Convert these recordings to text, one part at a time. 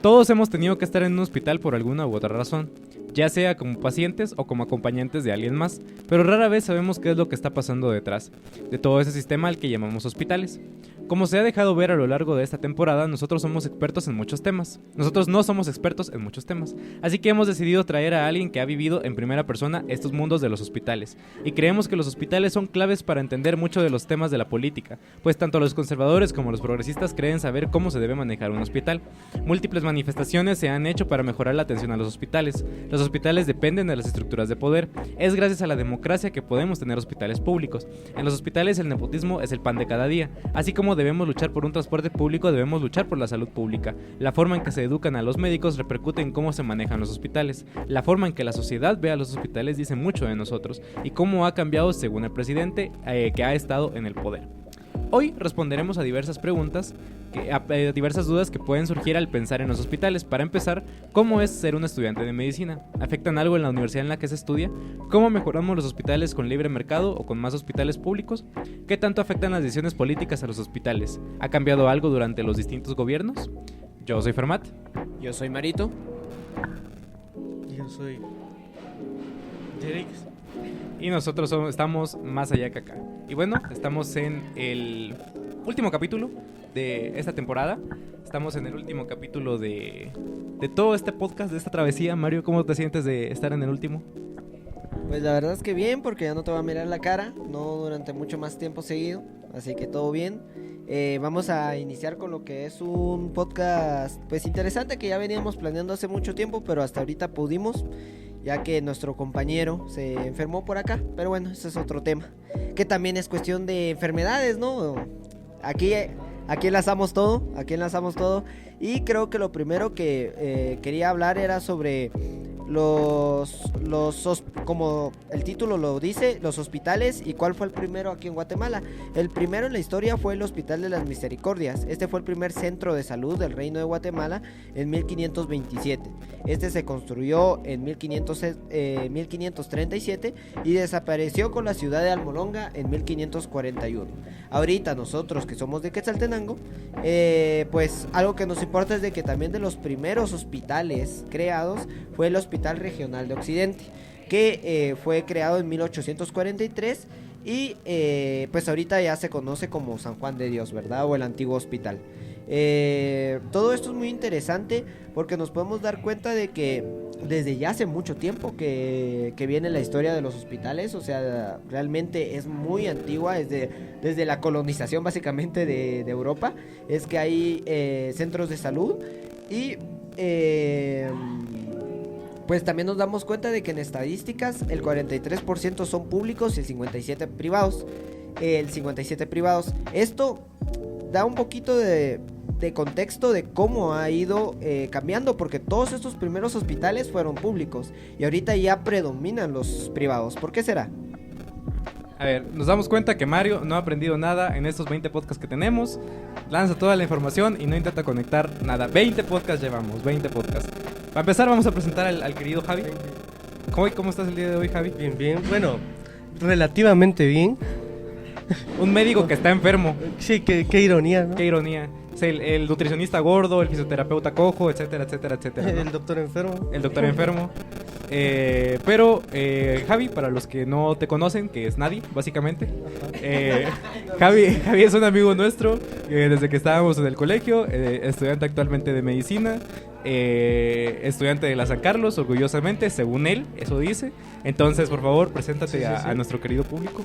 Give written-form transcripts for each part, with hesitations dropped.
Todos hemos tenido que estar en un hospital por alguna u otra razón, ya sea como pacientes o como acompañantes de alguien más, pero rara vez sabemos qué es lo que está pasando detrás de todo ese sistema al que llamamos hospitales. Como se ha dejado ver a lo largo de esta temporada, nosotros somos expertos en muchos temas. Nosotros no somos expertos en muchos temas, así que hemos decidido traer a alguien que ha vivido en primera persona estos mundos de los hospitales. Y creemos que los hospitales son claves para entender mucho de los temas de la política, pues tanto los conservadores como los progresistas creen saber cómo se debe manejar un hospital. Múltiples manifestaciones se han hecho para mejorar la atención a los hospitales. Los hospitales dependen de las estructuras de poder. Es gracias a la democracia que podemos tener hospitales públicos. En los hospitales el nepotismo es el pan de cada día, así como debemos luchar por un transporte público, debemos luchar por la salud pública. La forma en que se educan a los médicos repercute en cómo se manejan los hospitales. La forma en que la sociedad ve a los hospitales dice mucho de nosotros y cómo ha cambiado según el presidente que ha estado en el poder. Hoy responderemos a diversas preguntas, a diversas dudas que pueden surgir al pensar en los hospitales. Para empezar, ¿cómo es ser un estudiante de medicina? ¿Afectan algo en la universidad en la que se estudia? ¿Cómo mejoramos los hospitales con libre mercado o con más hospitales públicos? ¿Qué tanto afectan las decisiones políticas a los hospitales? ¿Ha cambiado algo durante los distintos gobiernos? Yo soy Fermat. Yo soy Marito. Yo soy Jerix. Y nosotros estamos más allá que acá. Y bueno, estamos en el último capítulo de esta temporada. Estamos en el último capítulo de todo este podcast, de esta travesía. Mario, ¿cómo te sientes de estar en el último? Pues la verdad es que bien, porque ya no te voy a mirar la cara, no durante mucho más tiempo seguido, así que todo bien. Vamos a iniciar con lo que es un podcast pues interesante que ya veníamos planeando hace mucho tiempo, pero hasta ahorita pudimos, ya que nuestro compañero se enfermó por acá. Pero bueno, ese es otro tema, que también es cuestión de enfermedades, ¿no? Aquí enlazamos todo, y creo que lo primero que quería hablar era sobre como el título lo dice, los hospitales. ¿Y cuál fue el primero aquí en Guatemala? El primero en la historia fue el Hospital de las Misericordias. Este fue el primer centro de salud del Reino de Guatemala en 1527. Este se construyó en 1537 y desapareció con la ciudad de Almolonga en 1541. Ahorita nosotros que somos de Quetzaltenango, pues algo que nos importa es de que también de los primeros hospitales creados fue el Hospital Regional de Occidente, que fue creado en 1843 y pues ahorita ya se conoce como San Juan de Dios, ¿verdad? O el antiguo hospital. Todo esto es muy interesante porque nos podemos dar cuenta de que desde ya hace mucho tiempo que viene la historia de los hospitales. O sea, realmente es muy antigua, desde la colonización básicamente de Europa. Es que hay centros de salud y pues también nos damos cuenta de que en estadísticas el 43% son públicos y el 57 privados. Esto da un poquito de contexto de cómo ha ido cambiando, porque todos estos primeros hospitales fueron públicos y ahorita ya predominan los privados. ¿Por qué será? A ver, nos damos cuenta que Mario no ha aprendido nada en estos 20 podcasts que tenemos. Lanza toda la información y no intenta conectar nada. 20 podcasts llevamos, 20 podcasts. Para empezar vamos a presentar al querido Javi. ¿Cómo estás el día de hoy, Javi? Bien, bueno, relativamente bien. Un médico que está enfermo. Sí, qué ironía, ¿no? Qué ironía. Es el nutricionista gordo, el fisioterapeuta cojo, etcétera, etcétera, etcétera, ¿no? El doctor enfermo. El doctor enfermo. Pero Javi, para los que no te conocen, que es nadie, básicamente. Javi es un amigo nuestro desde que estábamos en el colegio, estudiante actualmente de medicina, estudiante de la San Carlos, orgullosamente, según él, eso dice. Entonces, por favor, preséntate Sí. a nuestro querido público.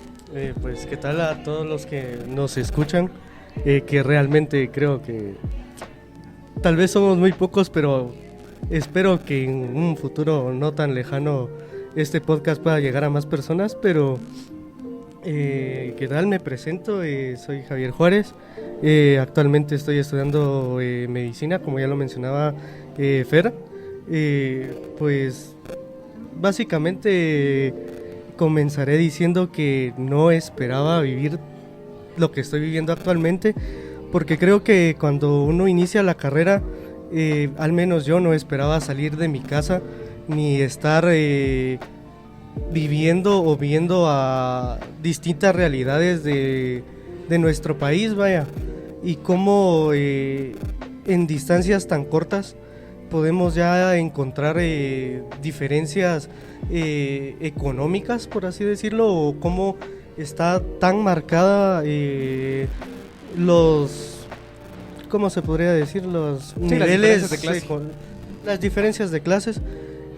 Pues, ¿qué tal a todos los que nos escuchan? Que realmente creo que tal vez somos muy pocos, pero espero que en un futuro no tan lejano este podcast pueda llegar a más personas. Pero ¿qué tal? Me presento, soy Javier Juárez. Actualmente estoy estudiando medicina, como ya lo mencionaba Fer. Pues básicamente comenzaré diciendo que no esperaba vivir lo que estoy viviendo actualmente, porque creo que cuando uno inicia la carrera, al menos yo no esperaba salir de mi casa ni estar viviendo o viendo a distintas realidades de nuestro país, vaya. y cómo en distancias tan cortas podemos ya encontrar diferencias económicas, por así decirlo, o cómo está tan marcada ¿cómo se podría decir? Los niveles, las diferencias de clases.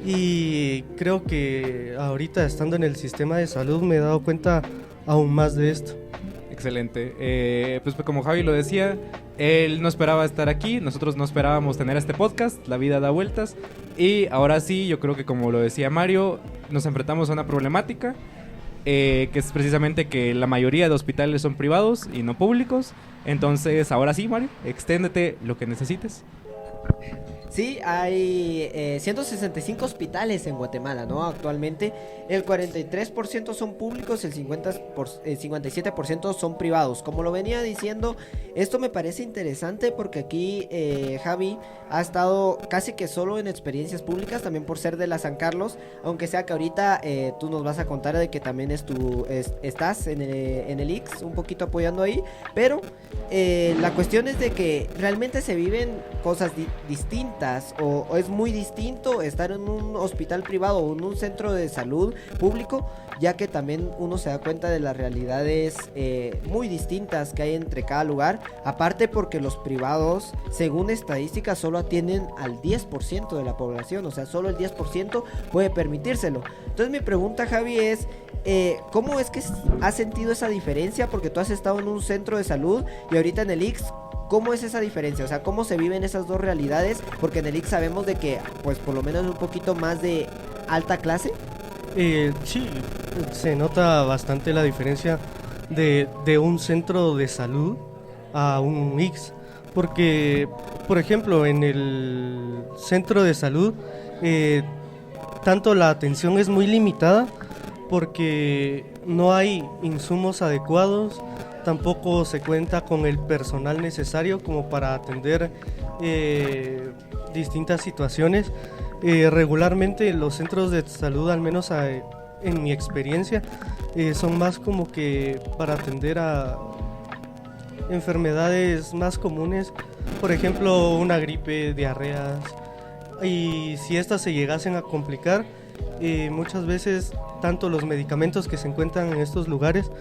Y creo que ahorita, estando en el sistema de salud, me he dado cuenta aún más de esto. Excelente. Pues como Javi lo decía, él no esperaba estar aquí, nosotros no esperábamos tener este podcast, la vida da vueltas, y ahora sí, yo creo que como lo decía Mario, nos enfrentamos a una problemática, que es precisamente que la mayoría de hospitales son privados y no públicos. Entonces, ahora sí, Mario, exténdete lo que necesites. Sí, hay 165 hospitales en Guatemala, ¿no? Actualmente el 43% son públicos, el 57% son privados. Como lo venía diciendo, esto me parece interesante porque aquí Javi ha estado casi que solo en experiencias públicas, también por ser de la San Carlos, aunque sea que ahorita tú nos vas a contar de que también estás en el IX, un poquito apoyando ahí, pero la cuestión es de que realmente se viven cosas distintas. O es muy distinto estar en un hospital privado o en un centro de salud público, ya que también uno se da cuenta de las realidades muy distintas que hay entre cada lugar, aparte porque los privados, según estadísticas, solo atienden al 10% de la población, o sea, solo el 10% puede permitírselo. Entonces mi pregunta, Javi, es ¿cómo es que has sentido esa diferencia? Porque tú has estado en un centro de salud y ahorita en el IX, ¿cómo es esa diferencia? O sea, ¿cómo se viven esas dos realidades? Porque en el IX sabemos de que, pues, por lo menos un poquito más de alta clase. Sí, se nota bastante la diferencia de un centro de salud a un IX. Porque, por ejemplo, en el centro de salud, tanto la atención es muy limitada porque no hay insumos adecuados. Tampoco se cuenta con el personal necesario como para atender distintas situaciones. Regularmente los centros de salud, al menos en mi experiencia, son más como que para atender a enfermedades más comunes, por ejemplo una gripe, diarreas, y si estas se llegasen a complicar, muchas veces tanto los medicamentos que se encuentran en estos lugares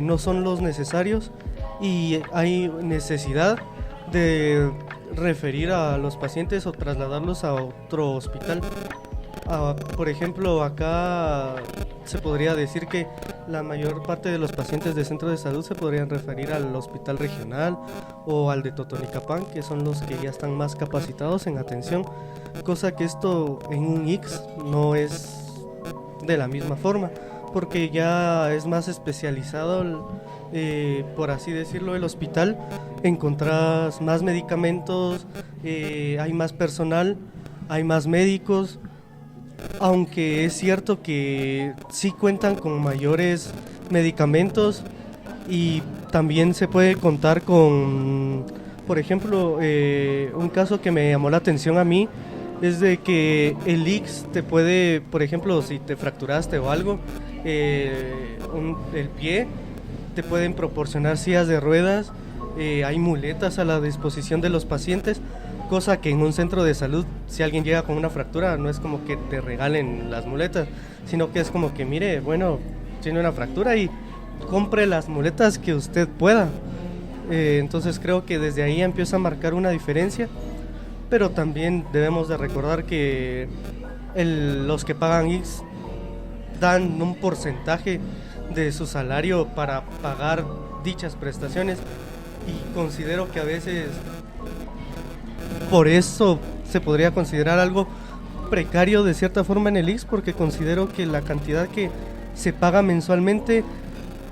no son los necesarios y hay necesidad de referir a los pacientes o trasladarlos a otro hospital. Por ejemplo, acá se podría decir que la mayor parte de los pacientes de centro de salud se podrían referir al hospital regional o al de Totonicapán, que son los que ya están más capacitados en atención, cosa que esto en un IX no es de la misma forma, porque ya es más especializado, por así decirlo, el hospital. Encontrás más medicamentos, hay más personal, hay más médicos, aunque es cierto que sí cuentan con mayores medicamentos y también se puede contar con, por ejemplo, un caso que me llamó la atención a mí es de que el IX te puede, por ejemplo, si te fracturaste o algo, el pie, te pueden proporcionar sillas de ruedas, hay muletas a la disposición de los pacientes, cosa que en un centro de salud, si alguien llega con una fractura, no es como que te regalen las muletas, sino que es como que, mire, bueno, tiene una fractura y compre las muletas que usted pueda. Entonces creo que desde ahí empieza a marcar una diferencia, pero también debemos de recordar que los que pagan IX dan un porcentaje de su salario para pagar dichas prestaciones, y considero que a veces por eso se podría considerar algo precario de cierta forma en el IX, porque considero que la cantidad que se paga mensualmente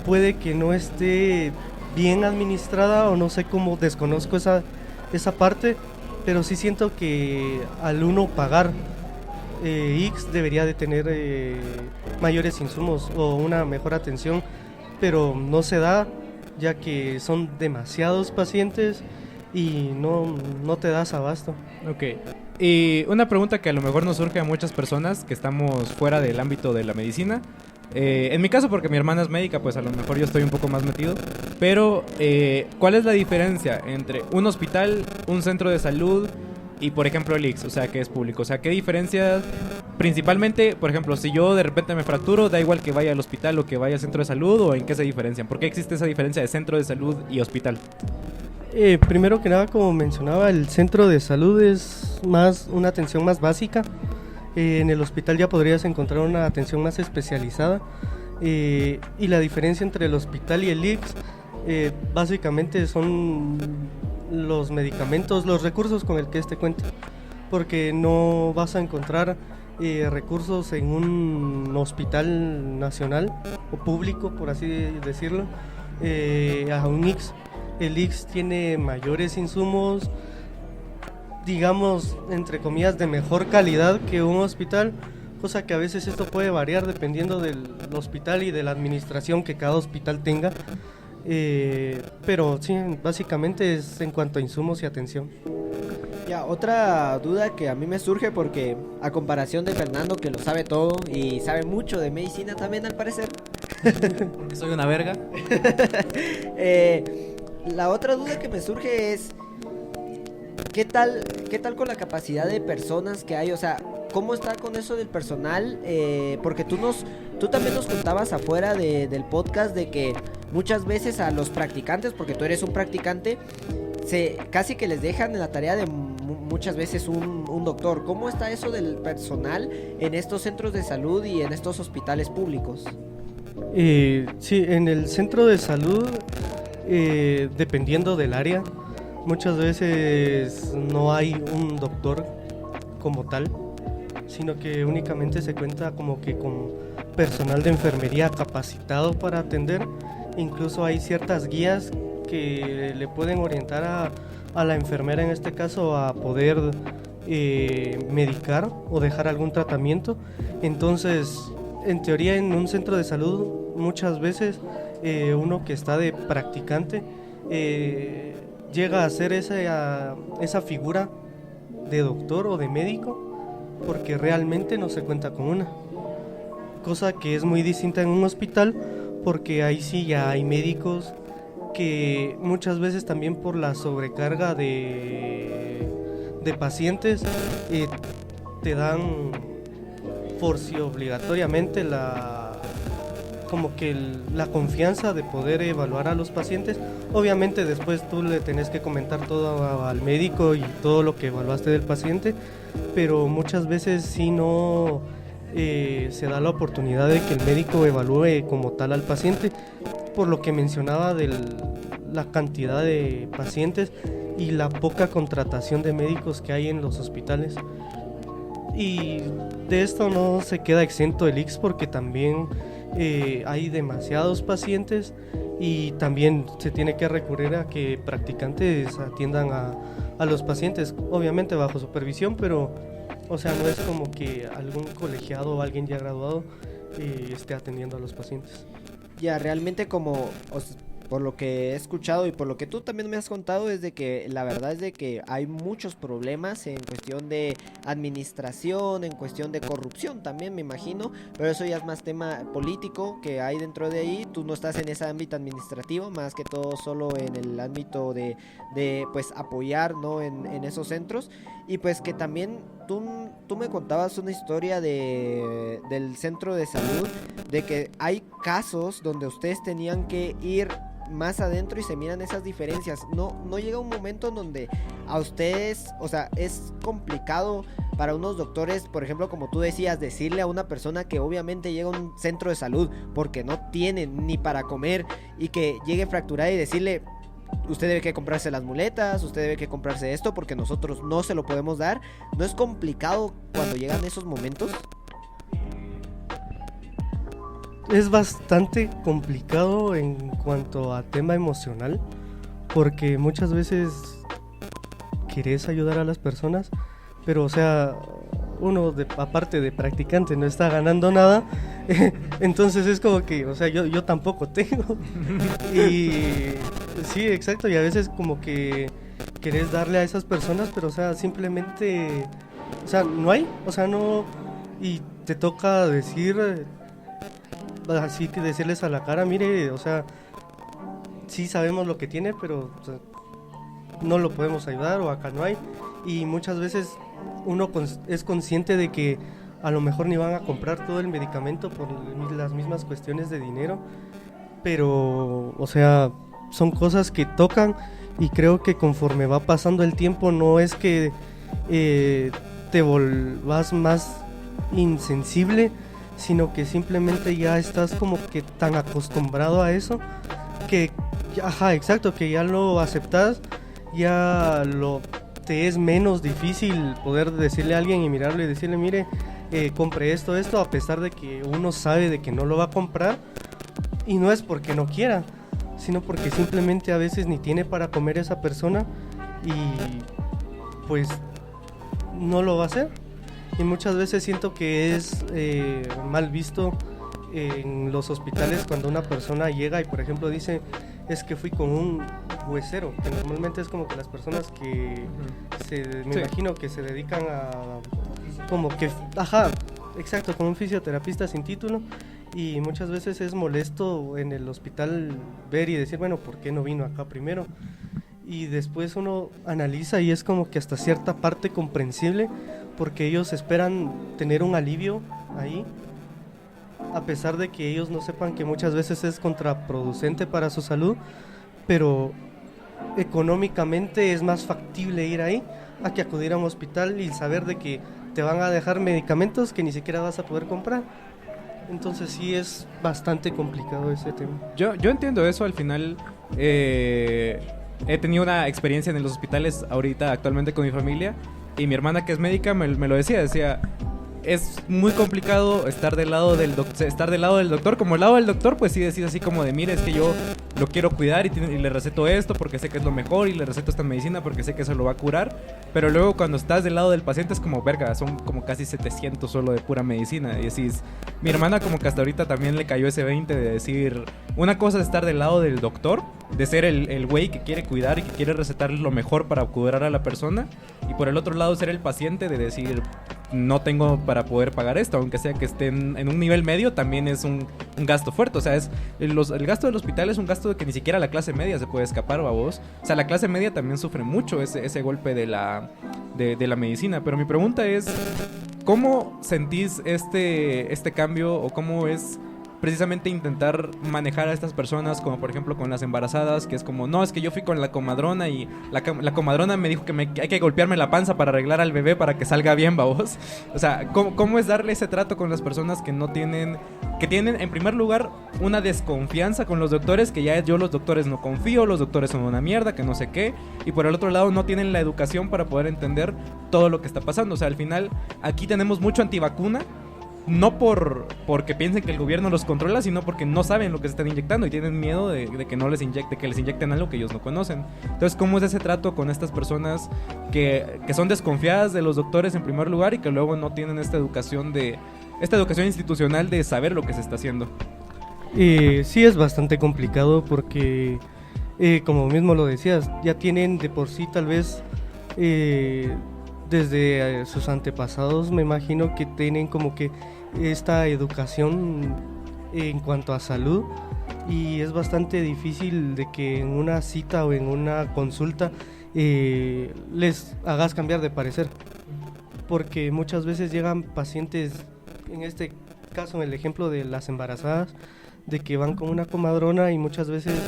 puede que no esté bien administrada, o no sé cómo, desconozco esa parte, pero sí siento que al uno pagar IX debería de tener mayores insumos o una mejor atención, pero no se da, ya que son demasiados pacientes y no te das abasto. Ok. Y una pregunta que a lo mejor nos surge a muchas personas que estamos fuera del ámbito de la medicina. En mi caso, porque mi hermana es médica, pues a lo mejor yo estoy un poco más metido. Pero, ¿cuál es la diferencia entre un hospital, un centro de salud y, por ejemplo, el IX? O sea, que es público. O sea, ¿qué diferencias? Principalmente, por ejemplo, si yo de repente me fracturo, da igual que vaya al hospital o que vaya al centro de salud, ¿o en qué se diferencian? ¿Por qué existe esa diferencia de centro de salud y hospital? Primero que nada, como mencionaba, el centro de salud es más una atención más básica. En el hospital ya podrías encontrar una atención más especializada. Y la diferencia entre el hospital y el IX básicamente son los medicamentos, los recursos con el que este cuenta. Porque no vas a encontrar recursos en un hospital nacional o público, por así decirlo, a un IX. El IX tiene mayores insumos, digamos, entre comillas, de mejor calidad que un hospital, cosa que a veces esto puede variar dependiendo del hospital y de la administración que cada hospital tenga, pero sí, básicamente es en cuanto a insumos y atención. Ya, otra duda que a mí me surge porque a comparación de Fernando, que lo sabe todo y sabe mucho de medicina también al parecer, Porque soy una verga. La otra duda que me surge es ¿qué tal con la capacidad de personas que hay? O sea, ¿cómo está con eso del personal? Porque tú también nos contabas afuera del podcast de que muchas veces a los practicantes, porque tú eres un practicante, casi que les dejan la tarea de muchas veces un doctor. ¿Cómo está eso del personal en estos centros de salud y en estos hospitales públicos? Sí, en el centro de salud, dependiendo del área, muchas veces no hay un doctor como tal, sino que únicamente se cuenta como que con personal de enfermería capacitado para atender. Incluso hay ciertas guías que le pueden orientar a la enfermera, en este caso, a poder medicar o dejar algún tratamiento. Entonces, en teoría, en un centro de salud, muchas veces uno que está de practicante llega a ser esa figura de doctor o de médico, porque realmente no se cuenta con una. Cosa que es muy distinta en un hospital, porque ahí sí ya hay médicos que muchas veces también por la sobrecarga de pacientes te dan forci obligatoriamente como que la confianza de poder evaluar a los pacientes. Obviamente después tú le tenés que comentar todo al médico y todo lo que evaluaste del paciente, pero muchas veces sí no se da la oportunidad de que el médico evalúe como tal al paciente, por lo que mencionaba de la cantidad de pacientes y la poca contratación de médicos que hay en los hospitales. Y de esto no se queda exento el IX, porque también hay demasiados pacientes y también se tiene que recurrir a que practicantes atiendan a los pacientes, obviamente bajo supervisión, pero o sea, no es como que algún colegiado o alguien ya graduado esté atendiendo a los pacientes. Ya, realmente por lo que he escuchado y por lo que tú también me has contado, es de que la verdad es de que hay muchos problemas en cuestión de administración, en cuestión de corrupción también, me imagino, pero eso ya es más tema político que hay dentro de ahí. Tú no estás en ese ámbito administrativo, más que todo solo en el ámbito de pues apoyar, ¿no? en esos centros. Y pues que también tú me contabas una historia del centro de salud, de que hay casos donde ustedes tenían que ir más adentro y se miran esas diferencias. No llega un momento en donde a ustedes, o sea, es complicado para unos doctores, por ejemplo, como tú decías, decirle a una persona que obviamente llega a un centro de salud porque no tiene ni para comer y que llegue fracturada y decirle: usted debe que comprarse las muletas, usted debe que comprarse esto porque nosotros no se lo podemos dar? ¿No es complicado cuando llegan esos momentos? Es bastante complicado en cuanto a tema emocional, porque muchas veces querés ayudar a las personas, pero o sea, uno aparte de practicante no está ganando nada, entonces es como que, o sea, yo tampoco tengo. Y sí, exacto, y a veces como que querés darle a esas personas, pero o sea, simplemente, o sea, no hay, o sea, no, y te toca decir: así que decirles a la cara, mire, o sea, sí sabemos lo que tiene, pero o sea, no lo podemos ayudar o acá no hay. Y muchas veces uno es consciente de que a lo mejor ni van a comprar todo el medicamento por las mismas cuestiones de dinero, pero, o sea, son cosas que tocan y creo que conforme va pasando el tiempo no es que te volvas más insensible, sino que simplemente ya estás como que tan acostumbrado a eso que, ajá, exacto, que ya lo aceptas, ya te es menos difícil poder decirle a alguien y mirarlo y decirle, mire, compre esto, a pesar de que uno sabe de que no lo va a comprar, y no es porque no quiera, sino porque simplemente a veces ni tiene para comer esa persona y pues no lo va a hacer. Y muchas veces siento que es mal visto en los hospitales cuando una persona llega y por ejemplo dice, es que fui con un huesero, que normalmente es como que las personas que me imagino que se dedican a como que, ajá, exacto, como un fisioterapista sin título, y muchas veces es molesto en el hospital ver y decir, bueno, ¿por qué no vino acá primero? Y después uno analiza y es como que hasta cierta parte comprensible, porque ellos esperan tener un alivio ahí, a pesar de que ellos no sepan que muchas veces es contraproducente para su salud, pero económicamente es más factible ir ahí a que acudir a un hospital y saber de que te van a dejar medicamentos que ni siquiera vas a poder comprar. Entonces sí es bastante complicado ese tema. Yo entiendo eso, al final he tenido una experiencia en los hospitales ahorita actualmente con mi familia, y mi hermana, que es médica, me lo decía, es muy complicado estar del lado del doctor. Como el lado del doctor, pues sí decís así como de, mire, es que yo lo quiero cuidar y le receto esto porque sé que es lo mejor, y le receto esta medicina porque sé que eso lo va a curar. Pero luego cuando estás del lado del paciente es como, verga, son como casi 700 solo de pura medicina. Y decís, mi hermana como que hasta ahorita también le cayó ese 20 de decir, una cosa es estar del lado del doctor, de ser el güey que quiere cuidar y que quiere recetar lo mejor para curar a la persona, y por el otro lado ser el paciente de decir, no tengo para poder pagar esto, aunque sea que estén en un nivel medio, también es un gasto fuerte. O sea, el gasto del hospital es un gasto de que ni siquiera la clase media se puede escapar, babos. O sea, la clase media también sufre mucho ese golpe de la medicina. Pero mi pregunta es, ¿cómo sentís este cambio, o cómo es precisamente intentar manejar a estas personas, como por ejemplo con las embarazadas, que es como, no, es que yo fui con la comadrona y la comadrona me dijo que hay que golpearme la panza para arreglar al bebé para que salga bien, babos? O sea, ¿cómo es darle ese trato con las personas que tienen en primer lugar una desconfianza con los doctores, que ya yo los doctores no confío, los doctores son una mierda, que no sé qué, y por el otro lado no tienen la educación para poder entender todo lo que está pasando? O sea, al final aquí tenemos mucho antivacuna, no porque piensen que el gobierno los controla, sino porque no saben lo que se están inyectando y tienen miedo de que no les inyecten algo que ellos no conocen. Entonces, ¿cómo es ese trato con estas personas que son desconfiadas de los doctores en primer lugar y que luego no tienen esta educación institucional de saber lo que se está haciendo? Sí, es bastante complicado porque, como mismo lo decías, ya tienen de por sí tal vez desde sus antepasados, me imagino que tienen como que esta educación en cuanto a salud, y es bastante difícil de que en una cita o en una consulta les hagas cambiar de parecer, porque muchas veces llegan pacientes, en este caso, en el ejemplo de las embarazadas, de que van con una comadrona y muchas veces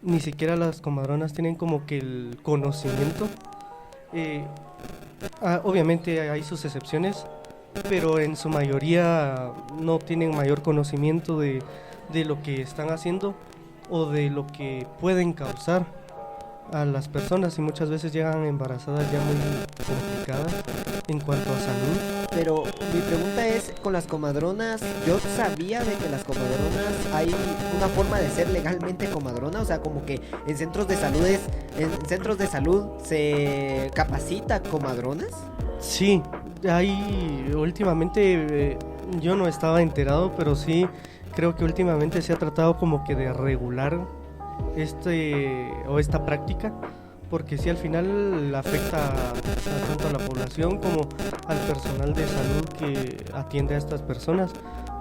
ni siquiera las comadronas tienen como que el conocimiento. Obviamente hay sus excepciones, pero en su mayoría no tienen mayor conocimiento de lo que están haciendo o de lo que pueden causar a las personas, y muchas veces llegan embarazadas ya muy complicadas en cuanto a salud. Pero mi pregunta es, con las comadronas, yo sabía de que las comadronas hay una forma de ser legalmente comadrona, o sea, como que en centros de salud se capacita comadronas. Sí, hay últimamente, yo no estaba enterado, pero sí creo que últimamente se ha tratado como que de regular esta práctica, porque sí, al final afecta tanto a la población como al personal de salud que atiende a estas personas,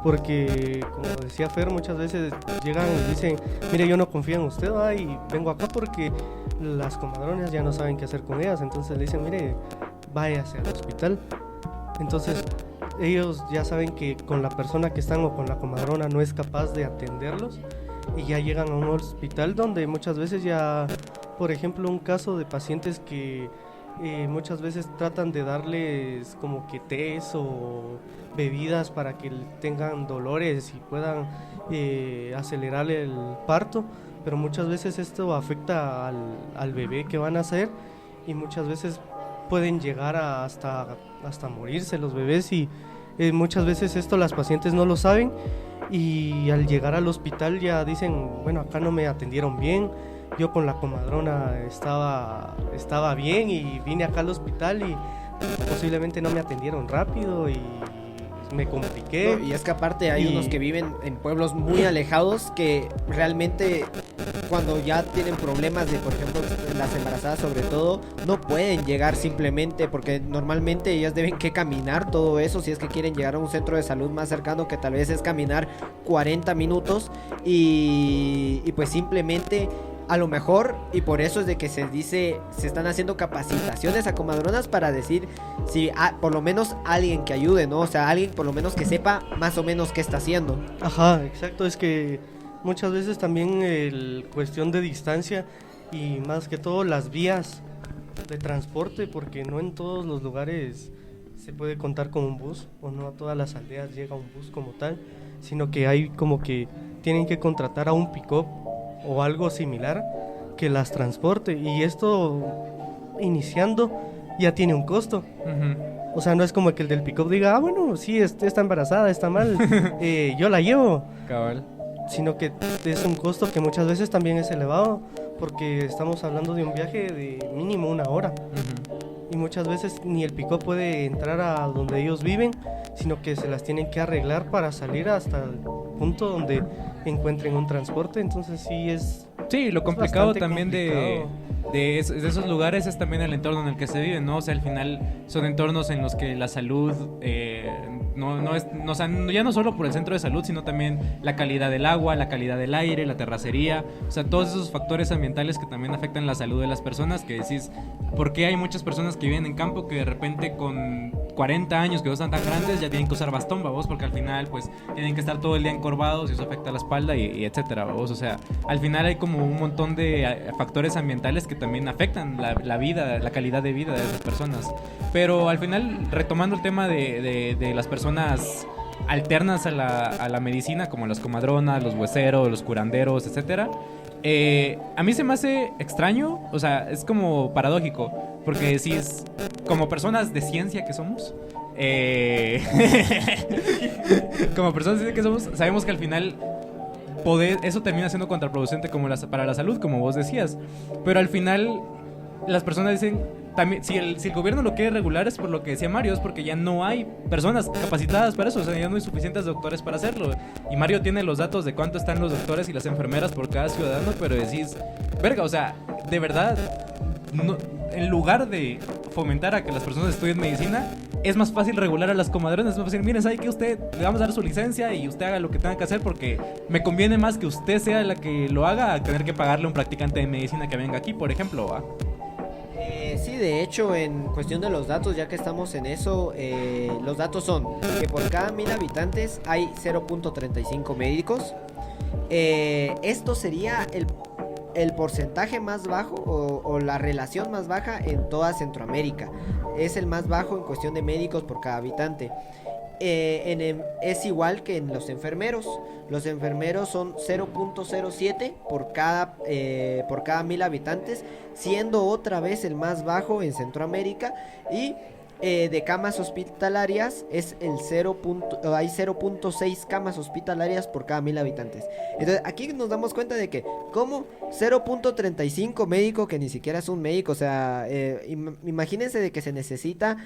porque como decía Fer, muchas veces llegan y dicen, mire, yo no confío en usted, y vengo acá porque las comadronas ya no saben qué hacer con ellas, entonces le dicen, mire, váyase al hospital. Entonces ellos ya saben que con la persona que están o con la comadrona no es capaz de atenderlos y ya llegan a un hospital donde muchas veces ya, por ejemplo, un caso de pacientes que muchas veces tratan de darles como que tés o bebidas para que tengan dolores y puedan acelerar el parto, pero muchas veces esto afecta al bebé que van a hacer y muchas veces pueden llegar hasta morirse los bebés y muchas veces esto las pacientes no lo saben y al llegar al hospital ya dicen, bueno, acá no me atendieron bien, yo con la comadrona estaba bien y vine acá al hospital y posiblemente no me atendieron rápido y me compliqué. No, y es que aparte hay unos que viven en pueblos muy alejados que realmente cuando ya tienen problemas de, por ejemplo, las embarazadas sobre todo, no pueden llegar simplemente porque normalmente ellas deben que caminar todo eso si es que quieren llegar a un centro de salud más cercano, que tal vez es caminar 40 minutos y pues simplemente a lo mejor, y por eso es de que se dice, se están haciendo capacitaciones a comadronas para decir si por lo menos alguien que ayude, ¿no? O sea, alguien por lo menos que sepa más o menos qué está haciendo. Ajá, exacto, es que muchas veces también cuestión de distancia y más que todo las vías de transporte, porque no en todos los lugares se puede contar con un bus, o no a todas las aldeas llega un bus como tal, sino que hay como que tienen que contratar a un pick-up o algo similar que las transporte, y esto iniciando ya tiene un costo. Uh-huh. O sea, no es como que el del pick-up diga, bueno, sí, está embarazada, está mal, yo la llevo. Cabal. Sino que es un costo que muchas veces también es elevado, porque estamos hablando de un viaje de mínimo 1 hora. Uh-huh. Y muchas veces ni el pick-up puede entrar a donde ellos viven, sino que se las tienen que arreglar para salir hasta el punto donde encuentren un transporte. Entonces sí es... Sí, lo complicado también complicado. de esos lugares es también el entorno en el que se vive, ¿no? O sea, al final son entornos en los que la salud no es, o sea, ya no solo por el centro de salud, sino también la calidad del agua, la calidad del aire, la terracería, o sea, todos esos factores ambientales que también afectan la salud de las personas, que decís, ¿por qué hay muchas personas que viven en campo que de repente con 40 años que no están tan grandes ya tienen que usar bastón, babos? Porque al final pues tienen que estar todo el día encorvados y eso afecta la espalda y etcétera, babos. O sea, al final hay como un montón de factores ambientales que también afectan la vida, la calidad de vida de esas personas. Pero al final, retomando el tema de las personas alternas a la medicina, como las comadronas, los hueseros, los curanderos, etcétera, a mí se me hace extraño, o sea, es como paradójico, porque decís, como personas de ciencia que somos, como personas de ciencia que somos, sabemos que al final eso termina siendo contraproducente para la salud, como vos decías, pero al final las personas dicen, también, si el gobierno lo quiere regular es por lo que decía Mario, es porque ya no hay personas capacitadas para eso, o sea, ya no hay suficientes doctores para hacerlo. Y Mario tiene los datos de cuánto están los doctores y las enfermeras por cada ciudadano, pero decís, verga, o sea, de verdad, no, en lugar de fomentar a que las personas estudien medicina, es más fácil regular a las comadronas, es más fácil, miren, ¿sabe que usted le vamos a dar su licencia y usted haga lo que tenga que hacer porque me conviene más que usted sea la que lo haga a tener que pagarle a un practicante de medicina que venga aquí, por ejemplo, ¿va? Sí, de hecho, en cuestión de los datos, ya que estamos en eso, los datos son que por cada 1000 habitantes hay 0.35 médicos. Esto sería el porcentaje más bajo o la relación más baja en toda Centroamérica. Es el más bajo en cuestión de médicos por cada habitante. Es igual que en los enfermeros. Los enfermeros son 0.07 por cada 1000 habitantes, siendo otra vez el más bajo en Centroamérica. Y de camas hospitalarias es hay 0.6 camas hospitalarias por cada 1000 habitantes. Entonces aquí nos damos cuenta de que como 0.35 médico, que ni siquiera es un médico, o sea, imagínense de que se necesita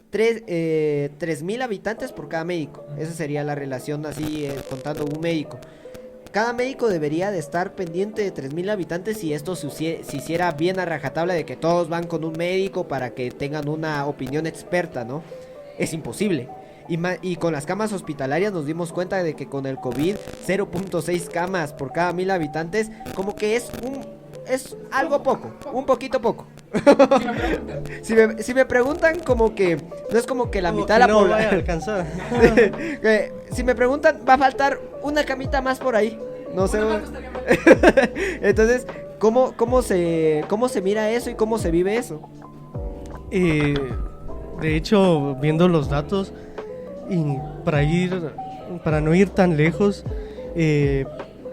3.000 habitantes por cada médico. Esa sería la relación así, contando un médico. Cada médico debería de estar pendiente de 3.000 habitantes si esto se hiciera bien a rajatabla, de que todos van con un médico para que tengan una opinión experta, ¿no? Es imposible. Y con las camas hospitalarias nos dimos cuenta de que con el COVID 0.6 camas por cada 1000 habitantes, como que es algo poco, un poquito poco. Si me preguntan, como que no es como que la Como mitad que de la no vaya a población. alcanzar. Si me preguntan, va a faltar una camita más por ahí. No sé. Entonces, ¿cómo se mira eso y cómo se vive eso? De hecho, viendo los datos, y para no ir tan lejos,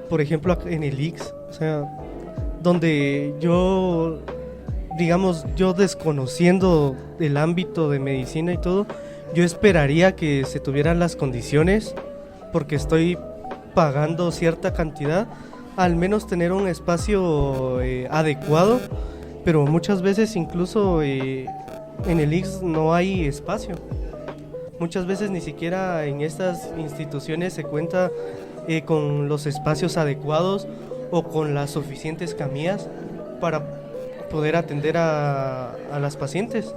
por ejemplo, en el IX, o sea, donde yo desconociendo el ámbito de medicina y todo, yo esperaría que se tuvieran las condiciones, porque estoy pagando cierta cantidad, al menos tener un espacio adecuado, pero muchas veces incluso en el IX no hay espacio. Muchas veces ni siquiera en estas instituciones se cuenta con los espacios adecuados o con las suficientes camillas para poder atender a las pacientes.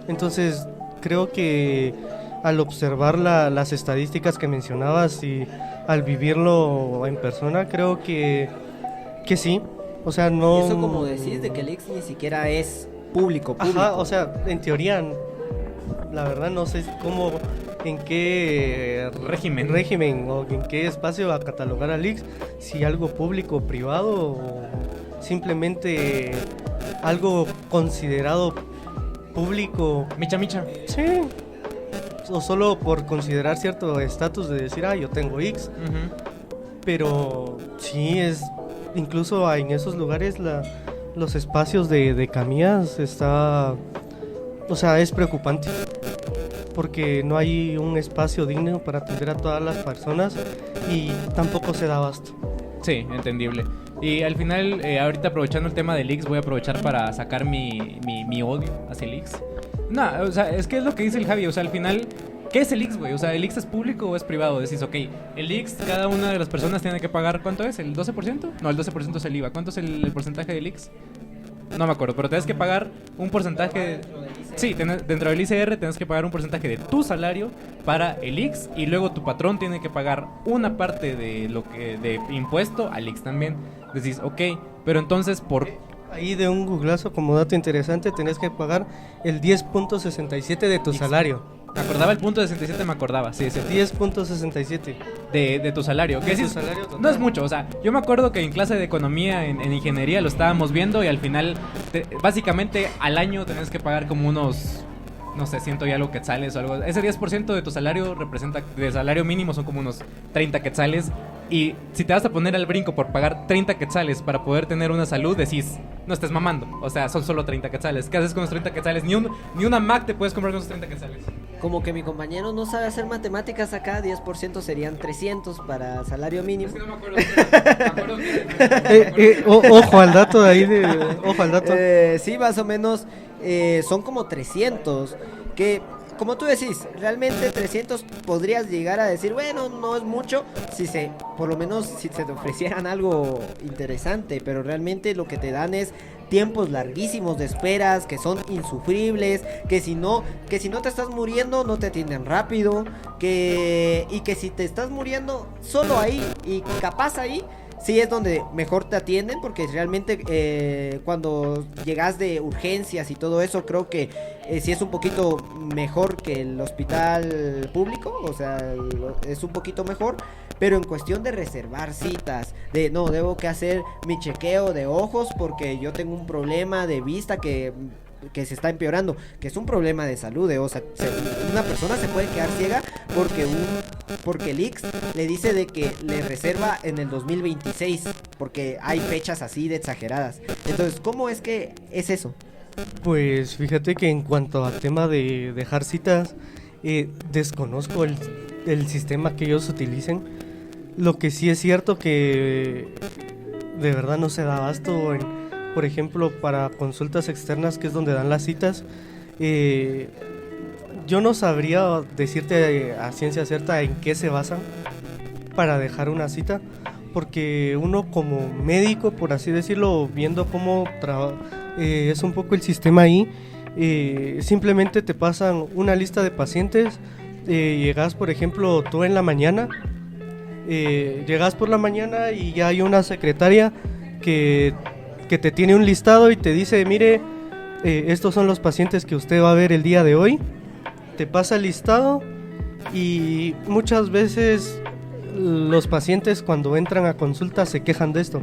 Entonces creo que al observar las estadísticas que mencionabas y al vivirlo en persona, creo que sí. O sea, no... Y eso, como decís, de que el IX ni siquiera es público. Ajá, o sea, en teoría, la verdad no sé cómo, en qué régimen o en qué espacio va a catalogar al IX, si algo público o privado o simplemente algo considerado público. Micha. Sí. O solo por considerar cierto estatus de decir, yo tengo X. Pero sí, incluso en esos lugares los espacios de camillas es preocupante, porque no hay un espacio digno para atender a todas las personas y tampoco se da abasto. Sí, entendible. Y al final, ahorita aprovechando el tema del IX, voy a aprovechar para sacar mi odio hacia el IX. No, o sea, es que es lo que dice el Javi, o sea, al final, ¿qué es el IX, güey? O sea, ¿el IX es público o es privado? Decís, ok, el IX, cada una de las personas tiene que pagar, ¿cuánto es? ¿El 12%? No, el 12% es el IVA. ¿Cuánto es el porcentaje del IX? No me acuerdo, pero tienes que pagar un porcentaje. Sí, dentro del ICR tienes que pagar un porcentaje de tu salario para el IX, y luego tu patrón tiene que pagar una parte de impuesto al IX también. Decís, ok, pero entonces Ahí de un googlazo, como dato interesante, tenés que pagar el 10.67 de tu salario. Me acordaba el punto de 67, me acordaba, sí. 10.67 de tu salario. De ¿Qué tu es? salario total. No es mucho, o sea, yo me acuerdo que en clase de economía, en ingeniería, lo estábamos viendo, y al final, básicamente, al año tenés que pagar como unos, no sé, 100 y algo quetzales o algo. Ese 10% de tu salario representa, de salario mínimo son como unos 30 quetzales. Y si te vas a poner al brinco por pagar 30 quetzales para poder tener una salud, decís, no estés mamando. O sea, son solo 30 quetzales. ¿Qué haces con los 30 quetzales? Ni una Mac te puedes comprar con esos 30 quetzales. Como que mi compañero no sabe hacer matemáticas acá, 10% serían 300 para salario mínimo. Es que no me acuerdo. Me acuerdo que... Ojo al dato de ahí, ojo al dato. Sí, más o menos son como 300, que como tú decís, realmente 300 podrías llegar a decir, bueno, no es mucho, por lo menos si se te ofrecieran algo interesante, pero realmente lo que te dan es tiempos larguísimos de esperas que son insufribles, que si no te estás muriendo no te atienden rápido, y que si te estás muriendo solo ahí y capaz ahí sí es donde mejor te atienden, porque realmente cuando llegas de urgencias y todo eso, creo que sí es un poquito mejor que el hospital público, o sea, es un poquito mejor, pero en cuestión de reservar citas, no, debo que hacer mi chequeo de ojos porque yo tengo un problema de vista que se está empeorando, que es un problema de salud, o sea, una persona se puede quedar ciega porque el IX le dice de que le reserva en el 2026, porque hay fechas así de exageradas. Entonces, ¿cómo es que es eso? Pues fíjate que en cuanto al tema de dejar citas, desconozco el sistema que ellos utilicen. Lo que sí es cierto que de verdad no se da abasto por ejemplo, para consultas externas, que es donde dan las citas. Yo no sabría decirte a ciencia cierta en qué se basan para dejar una cita, porque uno como médico, por así decirlo, viendo cómo es un poco el sistema ahí, simplemente te pasan una lista de pacientes llegas, por ejemplo, tú en la mañana, llegas por la mañana y ya hay una secretaria que te tiene un listado y te dice, mire, estos son los pacientes que usted va a ver el día de hoy. Te pasa el listado y muchas veces los pacientes cuando entran a consulta se quejan de esto.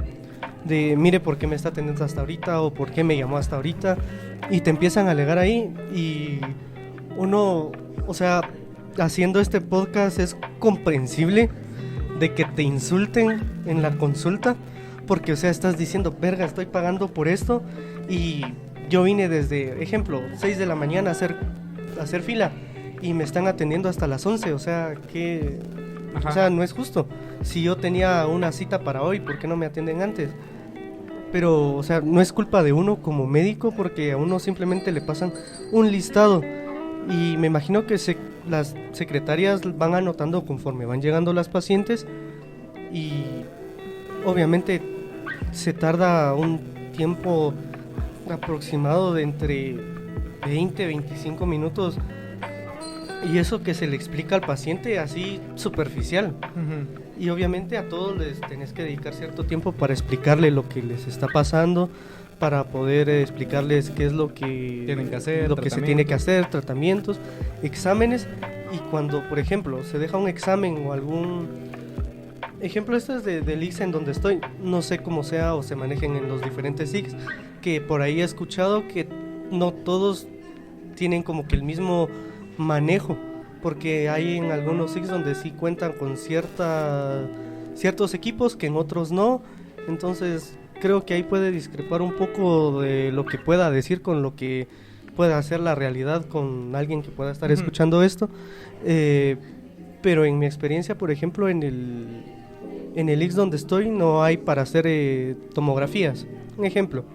De mire por qué me está atendiendo hasta ahorita o por qué me llamó hasta ahorita. Y te empiezan a alegar ahí y uno, o sea, haciendo este podcast es comprensible de que te insulten en la consulta. Porque, o sea, estás diciendo, verga, estoy pagando por esto y yo vine desde, ejemplo, 6 de la mañana a hacer fila y me están atendiendo hasta las 11, o sea, que... Ajá. O sea, no es justo. Si yo tenía una cita para hoy, ¿por qué no me atienden antes? Pero, o sea, no es culpa de uno como médico porque a uno simplemente le pasan un listado y me imagino que las secretarias van anotando conforme van llegando las pacientes y obviamente se tarda un tiempo aproximado de entre 20 y 25 minutos y eso que se le explica al paciente así superficial. Y obviamente a todos les tenés que dedicar cierto tiempo para explicarle lo que les está pasando, para poder explicarles qué es lo que tienen que hacer, lo que se tiene que hacer, tratamientos, exámenes. Y cuando, por ejemplo, se deja un examen o algún ejemplo, esto es del ICS en donde estoy, no sé cómo sea o se manejen en los diferentes ICS, que por ahí he escuchado que no todos tienen como que el mismo manejo, porque hay en algunos ICS donde sí cuentan con ciertos equipos que en otros no, entonces creo que ahí puede discrepar un poco de lo que pueda decir con lo que pueda hacer la realidad con alguien que pueda estar escuchando esto, pero en mi experiencia, por ejemplo, en el ICS donde estoy no hay para hacer tomografías, un ejemplo.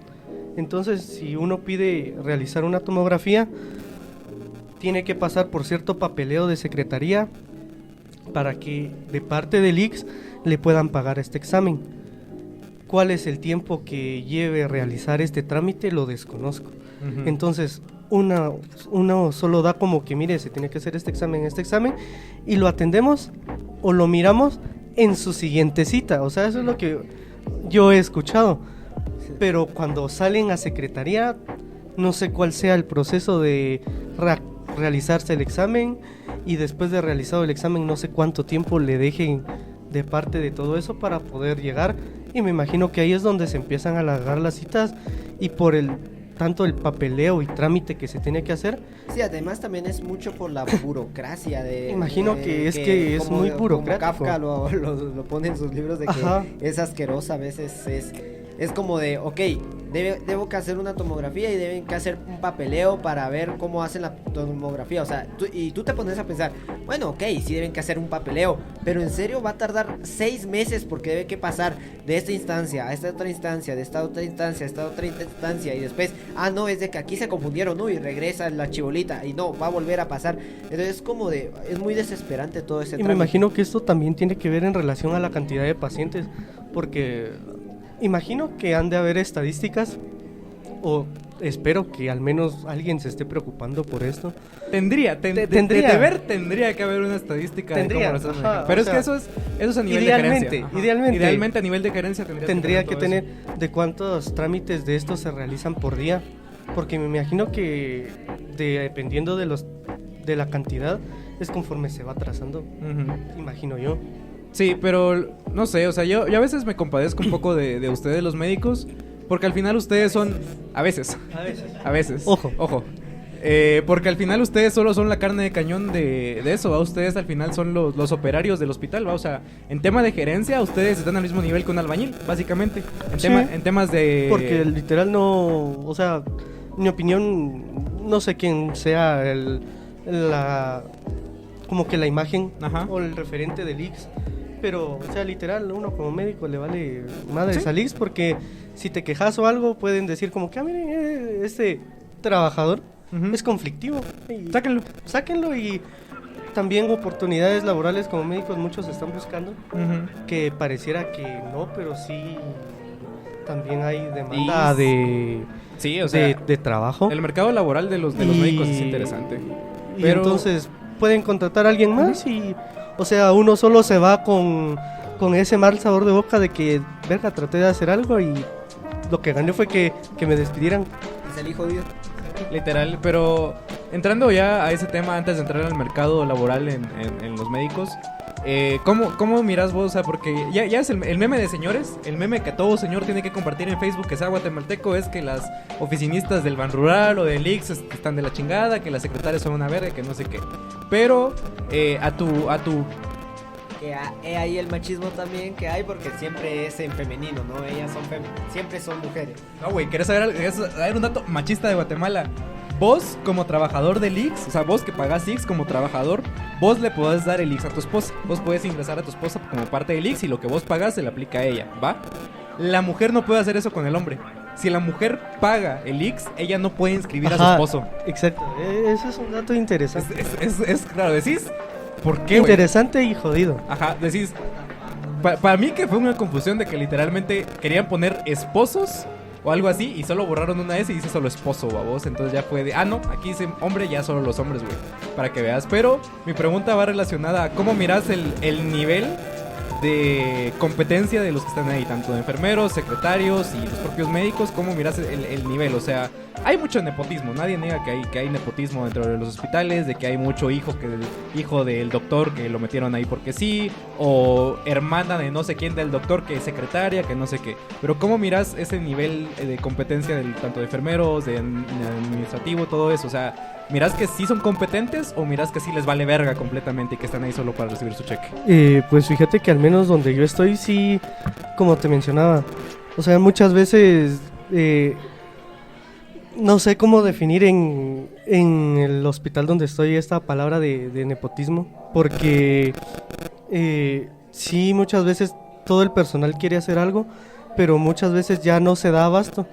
Entonces, si uno pide realizar una tomografía, tiene que pasar por cierto papeleo de secretaría para que de parte del ICS le puedan pagar este examen. ¿Cuál es el tiempo que lleve realizar este trámite? Lo desconozco. Entonces, uno solo da como que, mire, se tiene que hacer este examen, y lo atendemos o lo miramos en su siguiente cita. O sea, eso es lo que yo he escuchado. Pero cuando salen a secretaría, no sé cuál sea el proceso de realizarse el examen, y después de realizado el examen no sé cuánto tiempo le dejen de parte de todo eso para poder llegar, y me imagino que ahí es donde se empiezan a alargar las citas y por tanto el papeleo y trámite que se tiene que hacer. Sí, además también es mucho por la burocracia de... Imagino que es muy burocrático. Como Kafka lo pone en sus libros de que Ajá. Es asquerosa, a veces es como de, ok, debo que hacer una tomografía y deben que hacer un papeleo para ver cómo hacen la tomografía, o sea, tú te pones a pensar, bueno, ok, sí deben que hacer un papeleo, pero en serio va a tardar 6 meses porque debe que pasar de esta instancia a esta otra instancia, de esta otra instancia a esta otra instancia, y después, no, es de que aquí se confundieron, y regresa la chibolita, y no, va a volver a pasar. Entonces es como de, es muy desesperante todo ese Y trámite. me imagino que esto también tiene que ver en relación a la cantidad de pacientes, porque imagino que han de haber estadísticas, o espero que al menos alguien se esté preocupando por esto. Tendría que haber una estadística de cómo lo están manejando. Pero es que eso es a nivel de gerencia. Idealmente a nivel de gerencia tendría que tener de cuántos trámites de estos se realizan por día, porque me imagino que dependiendo de la cantidad es conforme se va trazando, imagino yo. Sí, pero no sé, o sea, yo a veces me compadezco un poco de ustedes los médicos, porque al final ustedes son... A veces. Ojo. Porque al final ustedes solo son la carne de cañón de eso, ¿va? Ustedes al final son los operarios del hospital, ¿va? O sea, en tema de gerencia, ustedes están al mismo nivel que un albañil, básicamente. En temas de... Porque literal no... O sea, mi opinión, no sé quién sea como que la imagen, ajá, o el referente del ICS, pero, o sea, literal, uno como médico le vale madre al ICS, porque si te quejas o algo, pueden decir como que, miren, este trabajador es conflictivo. Sáquenlo, y también oportunidades laborales como médicos muchos están buscando, que pareciera que no, pero sí, también hay demanda sí, o sea, de trabajo. El mercado laboral de los médicos es interesante. Pero entonces, pueden contratar a alguien más y, o sea, uno solo se va con ese mal sabor de boca de que, verga, traté de hacer algo y lo que gané fue que me despidieran. Y salí jodido. Literal, pero entrando ya a ese tema antes de entrar al mercado laboral en los médicos, ¿cómo miras vos? O sea, porque ya es el meme de señores, el meme que todo señor tiene que compartir en Facebook que sea guatemalteco, es que las oficinistas del Ban Rural o del IX están de la chingada, que las secretarias son una verga, que no sé qué. Pero a tu Que ahí el machismo también que hay porque siempre es en femenino, ¿no? Ellas siempre son mujeres. No, güey, ¿querés saber un dato machista de Guatemala? Vos, como trabajador del IX, o sea, vos que pagás IX como trabajador, vos le podés dar el IX a tu esposa. Vos podés ingresar a tu esposa como parte del IX y lo que vos pagas se le aplica a ella, ¿va? La mujer no puede hacer eso con el hombre. Si la mujer paga el IX, ella no puede inscribir a su esposo. Exacto, eso es un dato interesante. Es claro, decís, ¿por qué, güey? Interesante y jodido. Ajá, decís, para mí que fue una confusión de que literalmente querían poner esposos o algo así y solo borraron una S y dice solo esposo, babos. Entonces ya fue de, no, aquí dice hombre, ya solo los hombres, güey, para que veas. Pero mi pregunta va relacionada a cómo miras el nivel de competencia de los que están ahí, tanto de enfermeros, secretarios y los propios médicos. ¿Cómo miras el nivel? O sea, hay mucho nepotismo, nadie niega que hay nepotismo dentro de los hospitales, de que hay mucho hijo del doctor que lo metieron ahí porque sí, o hermana de no sé quién del doctor que es secretaria, que no sé qué. Pero ¿cómo miras ese nivel de competencia tanto de enfermeros, de administrativo, todo eso? O sea, ¿mirás que sí son competentes o mirás que sí les vale verga completamente y que están ahí solo para recibir su cheque? Pues fíjate que al menos donde yo estoy, sí, como te mencionaba, o sea, muchas veces no sé cómo definir en el hospital donde estoy esta palabra de nepotismo, porque sí, muchas veces todo el personal quiere hacer algo, pero muchas veces ya no se da abasto.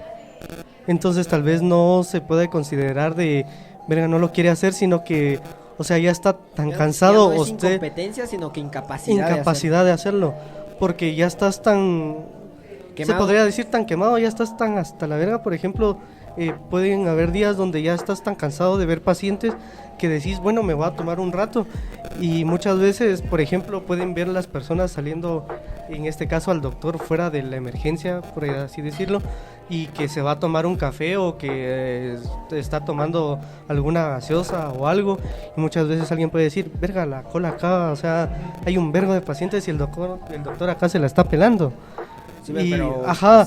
Entonces tal vez no se puede considerar de, verga, no lo quiere hacer, sino que, o sea, ya está tan cansado. Ya no es usted, incompetencia, sino que incapacidad de hacerlo, porque ya estás tan quemado. Se podría decir tan quemado, ya estás tan hasta la verga. Por ejemplo, pueden haber días donde ya estás tan cansado de ver pacientes que decís, bueno, me voy a tomar un rato. Y muchas veces, por ejemplo, pueden ver las personas saliendo, en este caso al doctor, fuera de la emergencia, por así decirlo, y que se va a tomar un café o que está tomando alguna gaseosa o algo, y muchas veces alguien puede decir, verga, la cola acá, o sea, hay un vergo de pacientes y el doctor acá se la está pelando. Sí, y, pero ajá,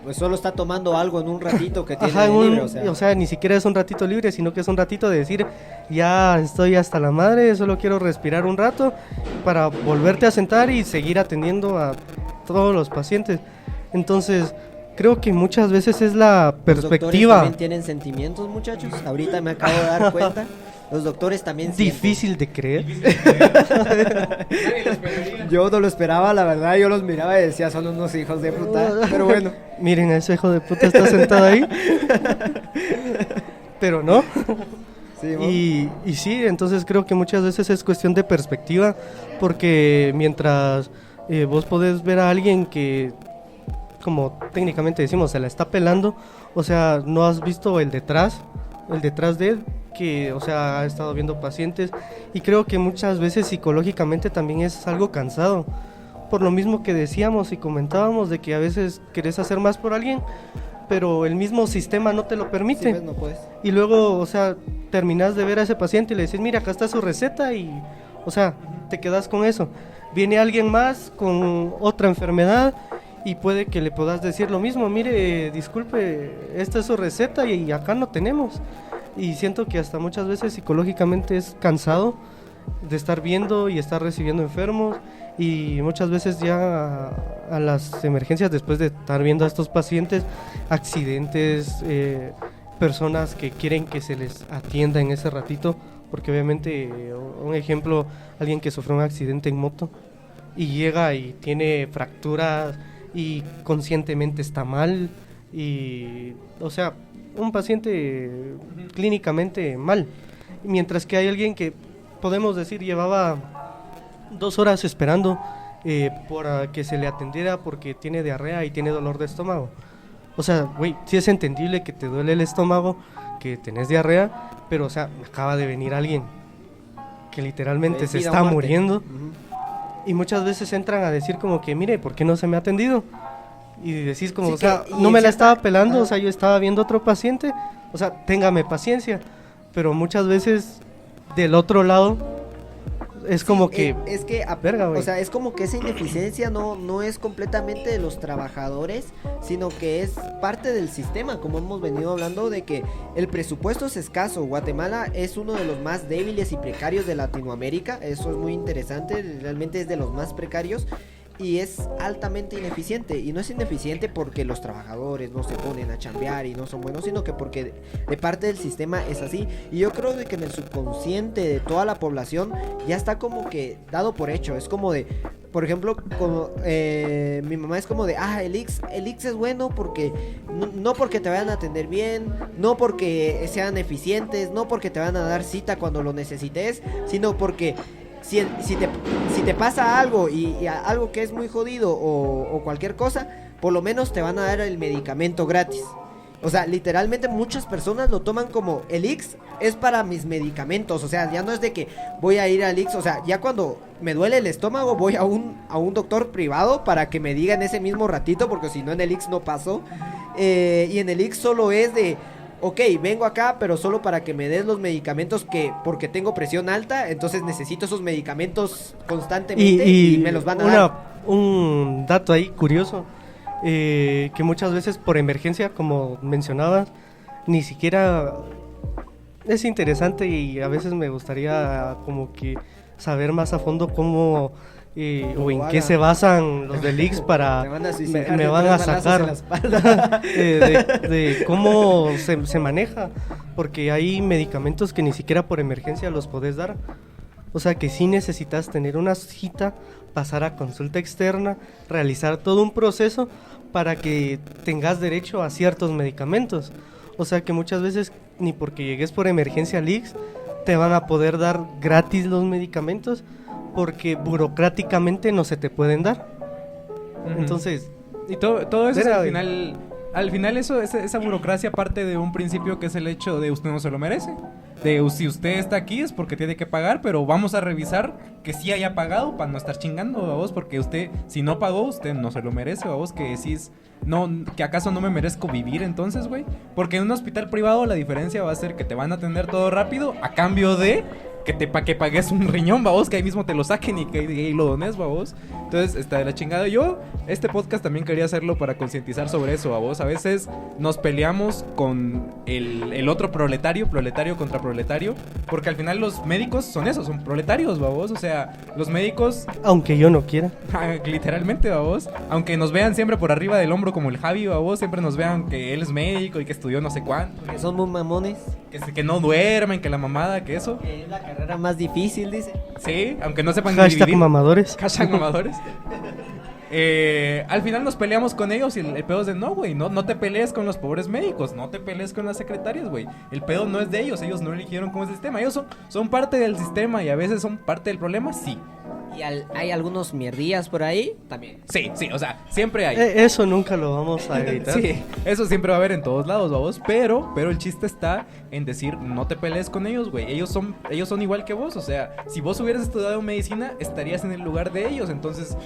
pues solo está tomando algo en un ratito que tiene libre, o sea, ni siquiera es un ratito libre, sino que es un ratito de decir, ya estoy hasta la madre, solo quiero respirar un rato para volverte a sentar y seguir atendiendo a todos los pacientes. Entonces, creo que muchas veces es la perspectiva. ¿Los doctores también tienen sentimientos, muchachos? Ahorita me acabo de dar cuenta. Los doctores también Difícil de creer. Yo no lo esperaba, la verdad. Yo los miraba y decía, son unos hijos de puta. Pero bueno. Miren, ese hijo de puta está sentado ahí. Pero no. Sí, y sí, entonces creo que muchas veces es cuestión de perspectiva. Porque mientras vos podés ver a alguien que, como técnicamente decimos, se la está pelando, o sea, no has visto el detrás de él, que, o sea, ha estado viendo pacientes, y creo que muchas veces psicológicamente también es algo cansado, por lo mismo que decíamos y comentábamos de que a veces querés hacer más por alguien, pero el mismo sistema no te lo permite. Sí, pues no puedes. Y luego, o sea, terminás de ver a ese paciente y le decís, mira, acá está su receta, y, o sea, te quedas con eso. Viene alguien más con otra enfermedad y puede que le puedas decir lo mismo, mire, disculpe, esta es su receta y acá no tenemos. Y siento que hasta muchas veces psicológicamente es cansado de estar viendo y estar recibiendo enfermos, y muchas veces ya a las emergencias, después de estar viendo a estos pacientes, accidentes, personas que quieren que se les atienda en ese ratito, porque obviamente, un ejemplo, alguien que sufrió un accidente en moto y llega y tiene fracturas y conscientemente está mal, y, o sea, un paciente clínicamente mal, mientras que hay alguien que podemos decir llevaba 2 horas esperando por que se le atendiera porque tiene diarrea y tiene dolor de estómago. O sea, güey, sí es entendible que te duele el estómago, que tenés diarrea, pero, o sea, acaba de venir alguien que literalmente Es se vida o está muerte. muriendo. Ujú. Y muchas veces entran a decir como que, mire, ¿por qué no se me ha atendido? Y decís como, Sí, o sea, que- y no en me la cierta- estaba pelando, ajá. o sea, yo estaba viendo otro paciente, o sea, téngame paciencia. Pero muchas veces del otro lado es como que, es que verga, güey. o sea, es como que esa ineficiencia no es completamente de los trabajadores, sino que es parte del sistema, como hemos venido hablando de que el presupuesto es escaso. Guatemala es uno de los más débiles y precarios de Latinoamérica, eso es muy interesante, realmente es de los más precarios. Y es altamente ineficiente. Y no es ineficiente porque los trabajadores no se ponen a chambear y no son buenos, sino que porque de parte del sistema es así. Y yo creo de que en el subconsciente de toda la población ya está como que dado por hecho. Es como de, por ejemplo, como, mi mamá es como de, el IX es bueno porque no porque te vayan a atender bien, no porque sean eficientes, no porque te van a dar cita cuando lo necesites, sino porque si te pasa algo y algo que es muy jodido o cualquier cosa, por lo menos te van a dar el medicamento gratis. O sea, literalmente muchas personas lo toman como el IX es para mis medicamentos. O sea, ya no es de que voy a ir al IX. O sea, ya cuando me duele el estómago voy a un doctor privado para que me diga en ese mismo ratito, porque si no en el IX no pasó. Y en el IX solo es de... Ok, vengo acá, pero solo para que me des los medicamentos porque tengo presión alta, entonces necesito esos medicamentos constantemente y me los van a dar. Un dato ahí curioso, que muchas veces por emergencia, como mencionabas, ni siquiera es interesante y a veces me gustaría como que saber más a fondo cómo... o en qué se basan los del IX para Te van a suicidar, me te van dan a balazos sacar en la espalda. de cómo se maneja, porque hay medicamentos que ni siquiera por emergencia los podés dar, o sea que sí necesitas tener una cita, pasar a consulta externa, realizar todo un proceso para que tengas derecho a ciertos medicamentos, o sea que muchas veces ni porque llegues por emergencia al IX te van a poder dar gratis los medicamentos, porque burocráticamente no se te pueden dar. Ujú. Entonces, Y todo eso es Mira, al final eso, esa burocracia parte de un principio que es el hecho de usted no se lo merece. De si usted está aquí es porque tiene que pagar, pero vamos a revisar que sí haya pagado para no estar chingando a vos, porque usted, si no pagó, usted no se lo merece a vos, que decís, no, que acaso no me merezco vivir entonces, güey. Porque en un hospital privado la diferencia va a ser que te van a atender todo rápido a cambio de para que pagues un riñón, babos, que ahí mismo te lo saquen y que ahí lo dones, babos. Entonces, está de la chingada. Yo, este podcast también quería hacerlo para concientizar sobre eso, babos. A veces nos peleamos con el otro proletario contra proletario, porque al final los médicos son eso, son proletarios, babos. O sea, los médicos, aunque yo no quiera. literalmente, babos, aunque nos vean siempre por arriba del hombro como el Javi, babos, siempre nos vean que él es médico y que estudió no sé cuánto, Que son muy mamones. que no duermen, que la mamada, que eso. Es la carrera más difícil, dice. Sí, aunque no sepan Hashtag dividir. mamadores. Hashtag mamadores. Al final nos peleamos con ellos y el pedo es de no, güey, no te pelees con los pobres médicos, no te pelees con las secretarias, güey. El pedo no es de ellos no eligieron como es el sistema, ellos son parte del sistema y a veces son parte del problema, sí. Y hay algunos mierdillas por ahí también. Sí, o sea, siempre hay. Eso nunca lo vamos a evitar. Sí, eso siempre va a haber en todos lados, vamos, pero el chiste está en decir, no te pelees con ellos, güey. Ellos son igual que vos, o sea, si vos hubieras estudiado medicina, estarías en el lugar de ellos. Entonces,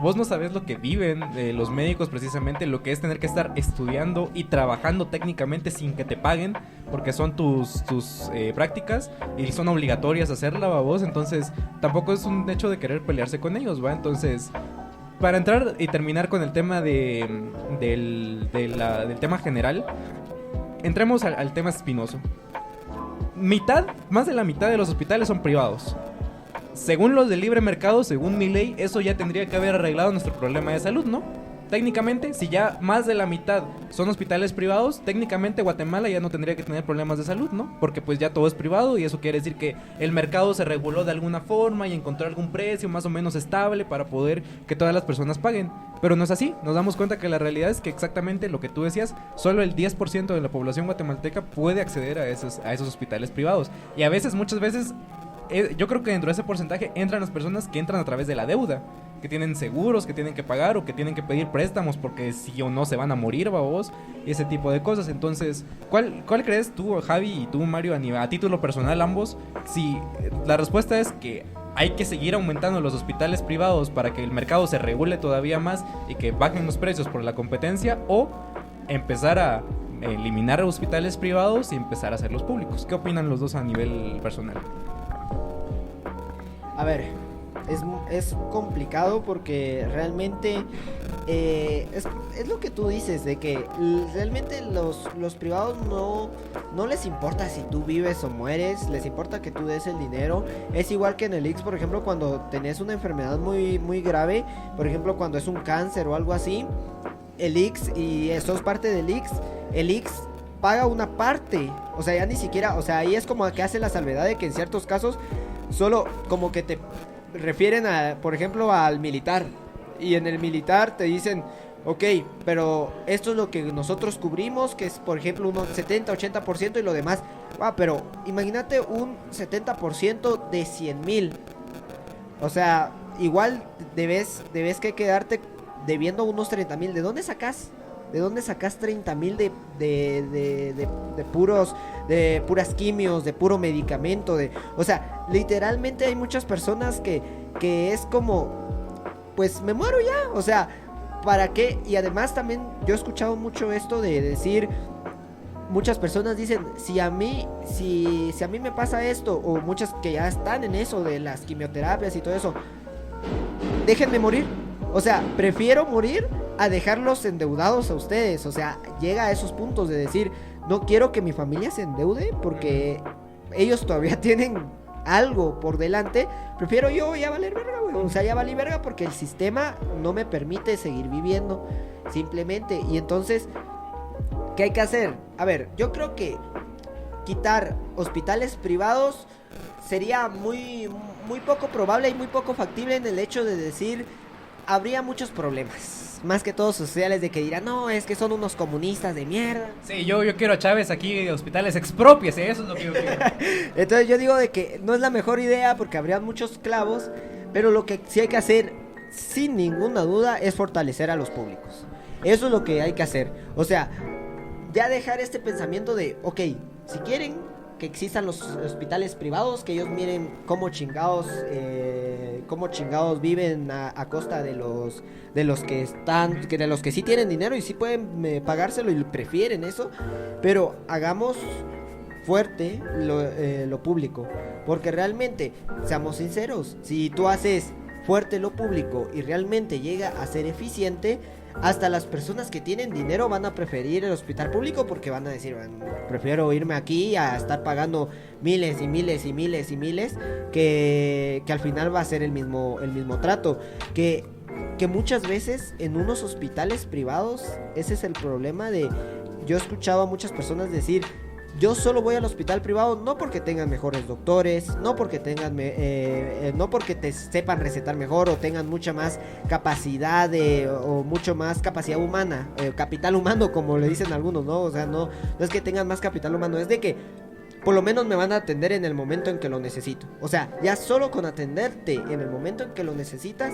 vos no sabes lo que viven los médicos precisamente, lo que es tener que estar estudiando y trabajando técnicamente sin que te paguen, porque son tus prácticas y son obligatorias hacerla, vos. Entonces, tampoco es un hecho de querer pelearse con ellos, ¿va? Entonces, para entrar y terminar con el tema del tema general, entremos al tema espinoso. Más de la mitad de los hospitales son privados. Según los de libre mercado, según mi ley, eso ya tendría que haber arreglado nuestro problema de salud, ¿no? Técnicamente, si ya más de la mitad son hospitales privados, técnicamente Guatemala ya no tendría que tener problemas de salud, ¿no? Porque pues ya todo es privado y eso quiere decir que el mercado se reguló de alguna forma y encontró algún precio más o menos estable para poder que todas las personas paguen. Pero no es así, nos damos cuenta que la realidad es que exactamente lo que tú decías, solo el 10% de la población guatemalteca puede acceder a esos hospitales privados. Y muchas veces, yo creo que dentro de ese porcentaje entran las personas que entran a través de la deuda. que tienen seguros, que tienen que pagar o que tienen que pedir préstamos porque si o no se van a morir, babos, ese tipo de cosas. Entonces, ¿cuál crees tú, Javi, y tú, Mario, a título personal ambos? Si la respuesta es que hay que seguir aumentando los hospitales privados para que el mercado se regule todavía más y que bajen los precios por la competencia, o empezar a eliminar hospitales privados y empezar a hacerlos públicos. ¿Qué opinan los dos a nivel personal? A ver, es complicado porque realmente es lo que tú dices, de que realmente los privados no les importa si tú vives o mueres, les importa que tú des el dinero. Es igual que en el IX, por ejemplo, cuando tenés una enfermedad muy, muy grave, por ejemplo, cuando es un cáncer o algo así, el IX, y sos parte del IX, el IX paga una parte, o sea, ya ni siquiera, o sea, ahí es como que hace la salvedad de que en ciertos casos solo como que te refieren a, por ejemplo, al militar, y en el militar te dicen, ok, pero esto es lo que nosotros cubrimos, que es por ejemplo un 70-80% y lo demás, pero imagínate un 70% de 100,000, o sea, igual debes que quedarte debiendo unos 30,000. ¿De dónde sacas 30,000 de puras quimios, de puro medicamento? O sea, literalmente hay muchas personas que es como, pues me muero ya, o sea, ¿para qué? Y además también yo he escuchado mucho esto de decir, muchas personas dicen, si a mí me pasa esto, o muchas que ya están en eso de las quimioterapias y todo eso, déjenme morir. O sea, prefiero morir a dejarlos endeudados a ustedes. O sea, llega a esos puntos de decir, no quiero que mi familia se endeude porque ellos todavía tienen algo por delante. Prefiero yo ya valer verga, güey. O sea, ya valí verga porque el sistema no me permite seguir viviendo, simplemente. Y entonces, ¿qué hay que hacer? A ver, yo creo que quitar hospitales privados sería muy, muy poco probable y muy poco factible, en el hecho de decir, habría muchos problemas, más que todos sociales, de que dirán, no, es que son unos comunistas de mierda. Sí, yo quiero a Chávez aquí, hospitales expropies, eso es lo que yo quiero. Entonces yo digo de que no es la mejor idea porque habría muchos clavos, pero lo que sí hay que hacer, sin ninguna duda, es fortalecer a los públicos. Eso es lo que hay que hacer. O sea, ya dejar este pensamiento de, ok, si quieren que existan los hospitales privados, que ellos miren cómo chingados viven a costa de los que están, de los que sí tienen dinero y sí pueden pagárselo y prefieren eso, pero hagamos fuerte lo público, porque realmente, seamos sinceros, si tú haces fuerte lo público y realmente llega a ser eficiente, hasta las personas que tienen dinero van a preferir el hospital público, porque van a decir, bueno, prefiero irme aquí a estar pagando miles y miles y miles y miles, que al final va a ser el mismo trato, que muchas veces en unos hospitales privados, ese es el problema de, yo he escuchado a muchas personas decir, yo solo voy al hospital privado no porque tengan mejores doctores, no porque no porque te sepan recetar mejor o tengan mucha más capacidad o mucho más capacidad humana, capital humano, como le dicen algunos, ¿no? O sea, no es que tengan más capital humano, es de que por lo menos me van a atender en el momento en que lo necesito. O sea, ya solo con atenderte en el momento en que lo necesitas,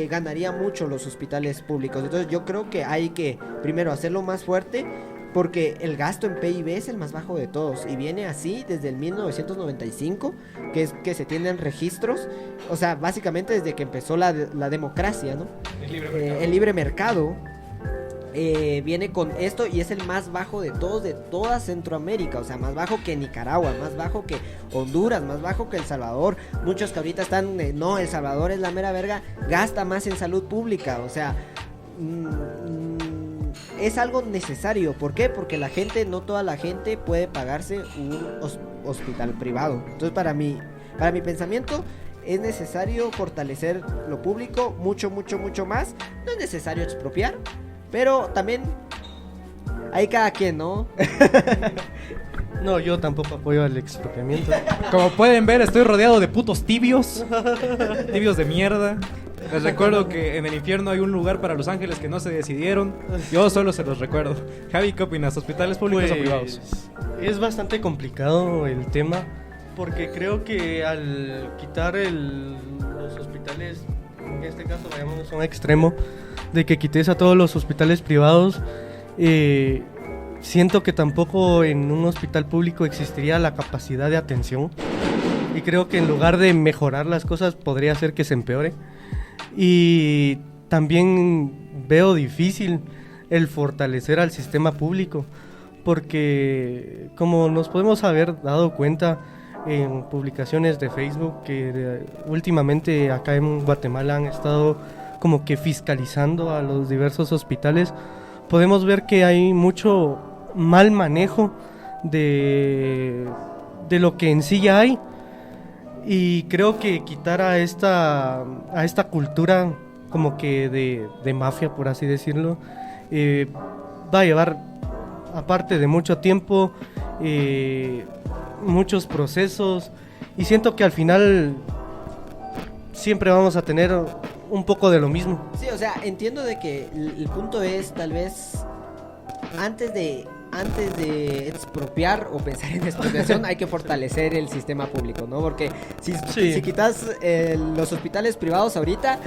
ganaría mucho los hospitales públicos. Entonces yo creo que hay que primero hacerlo más fuerte, porque el gasto en PIB es el más bajo de todos y viene así desde el 1995, que es que se tienen registros, o sea, básicamente desde que empezó la democracia, ¿no? El libre mercado. Viene con esto y es el más bajo de todos, de toda Centroamérica. O sea, más bajo que Nicaragua, más bajo que Honduras, más bajo que El Salvador. Muchos que ahorita están, no, El Salvador es la mera verga, gasta más en salud pública. O sea, es algo necesario. ¿Por qué? Porque la gente, no toda la gente puede pagarse un hospital privado. Entonces para mi pensamiento, es necesario fortalecer lo público mucho, mucho, mucho más. No es necesario expropiar, pero también hay cada quien, ¿no? No, yo tampoco apoyo al expropiamiento. Como pueden ver, estoy rodeado de putos tibios. Tibios de mierda. Les recuerdo que en el infierno hay un lugar para los ángeles que no se decidieron. Yo solo se los recuerdo. Javi, ¿qué opinas? ¿Hospitales públicos o privados? Es bastante complicado el tema, porque creo que al quitar los hospitales en este caso vayamos a un extremo, de que quites a todos los hospitales privados, siento que tampoco en un hospital público existiría la capacidad de atención. Y creo que en lugar de mejorar las cosas, podría ser que se empeore. Y también veo difícil el fortalecer al sistema público, porque como nos podemos haber dado cuenta en publicaciones de Facebook, que últimamente acá en Guatemala han estado como que fiscalizando a los diversos hospitales, podemos ver que hay mucho mal manejo de lo que en sí ya hay. Y creo que quitar a esta cultura como que de mafia, por así decirlo, va a llevar, aparte de mucho tiempo, muchos procesos, y siento que al final siempre vamos a tener un poco de lo mismo. Sí, o sea, entiendo de que el punto es tal vez antes de expropiar o pensar en expropiación hay que fortalecer el sistema público, ¿no? Porque si quitas los hospitales privados ahorita,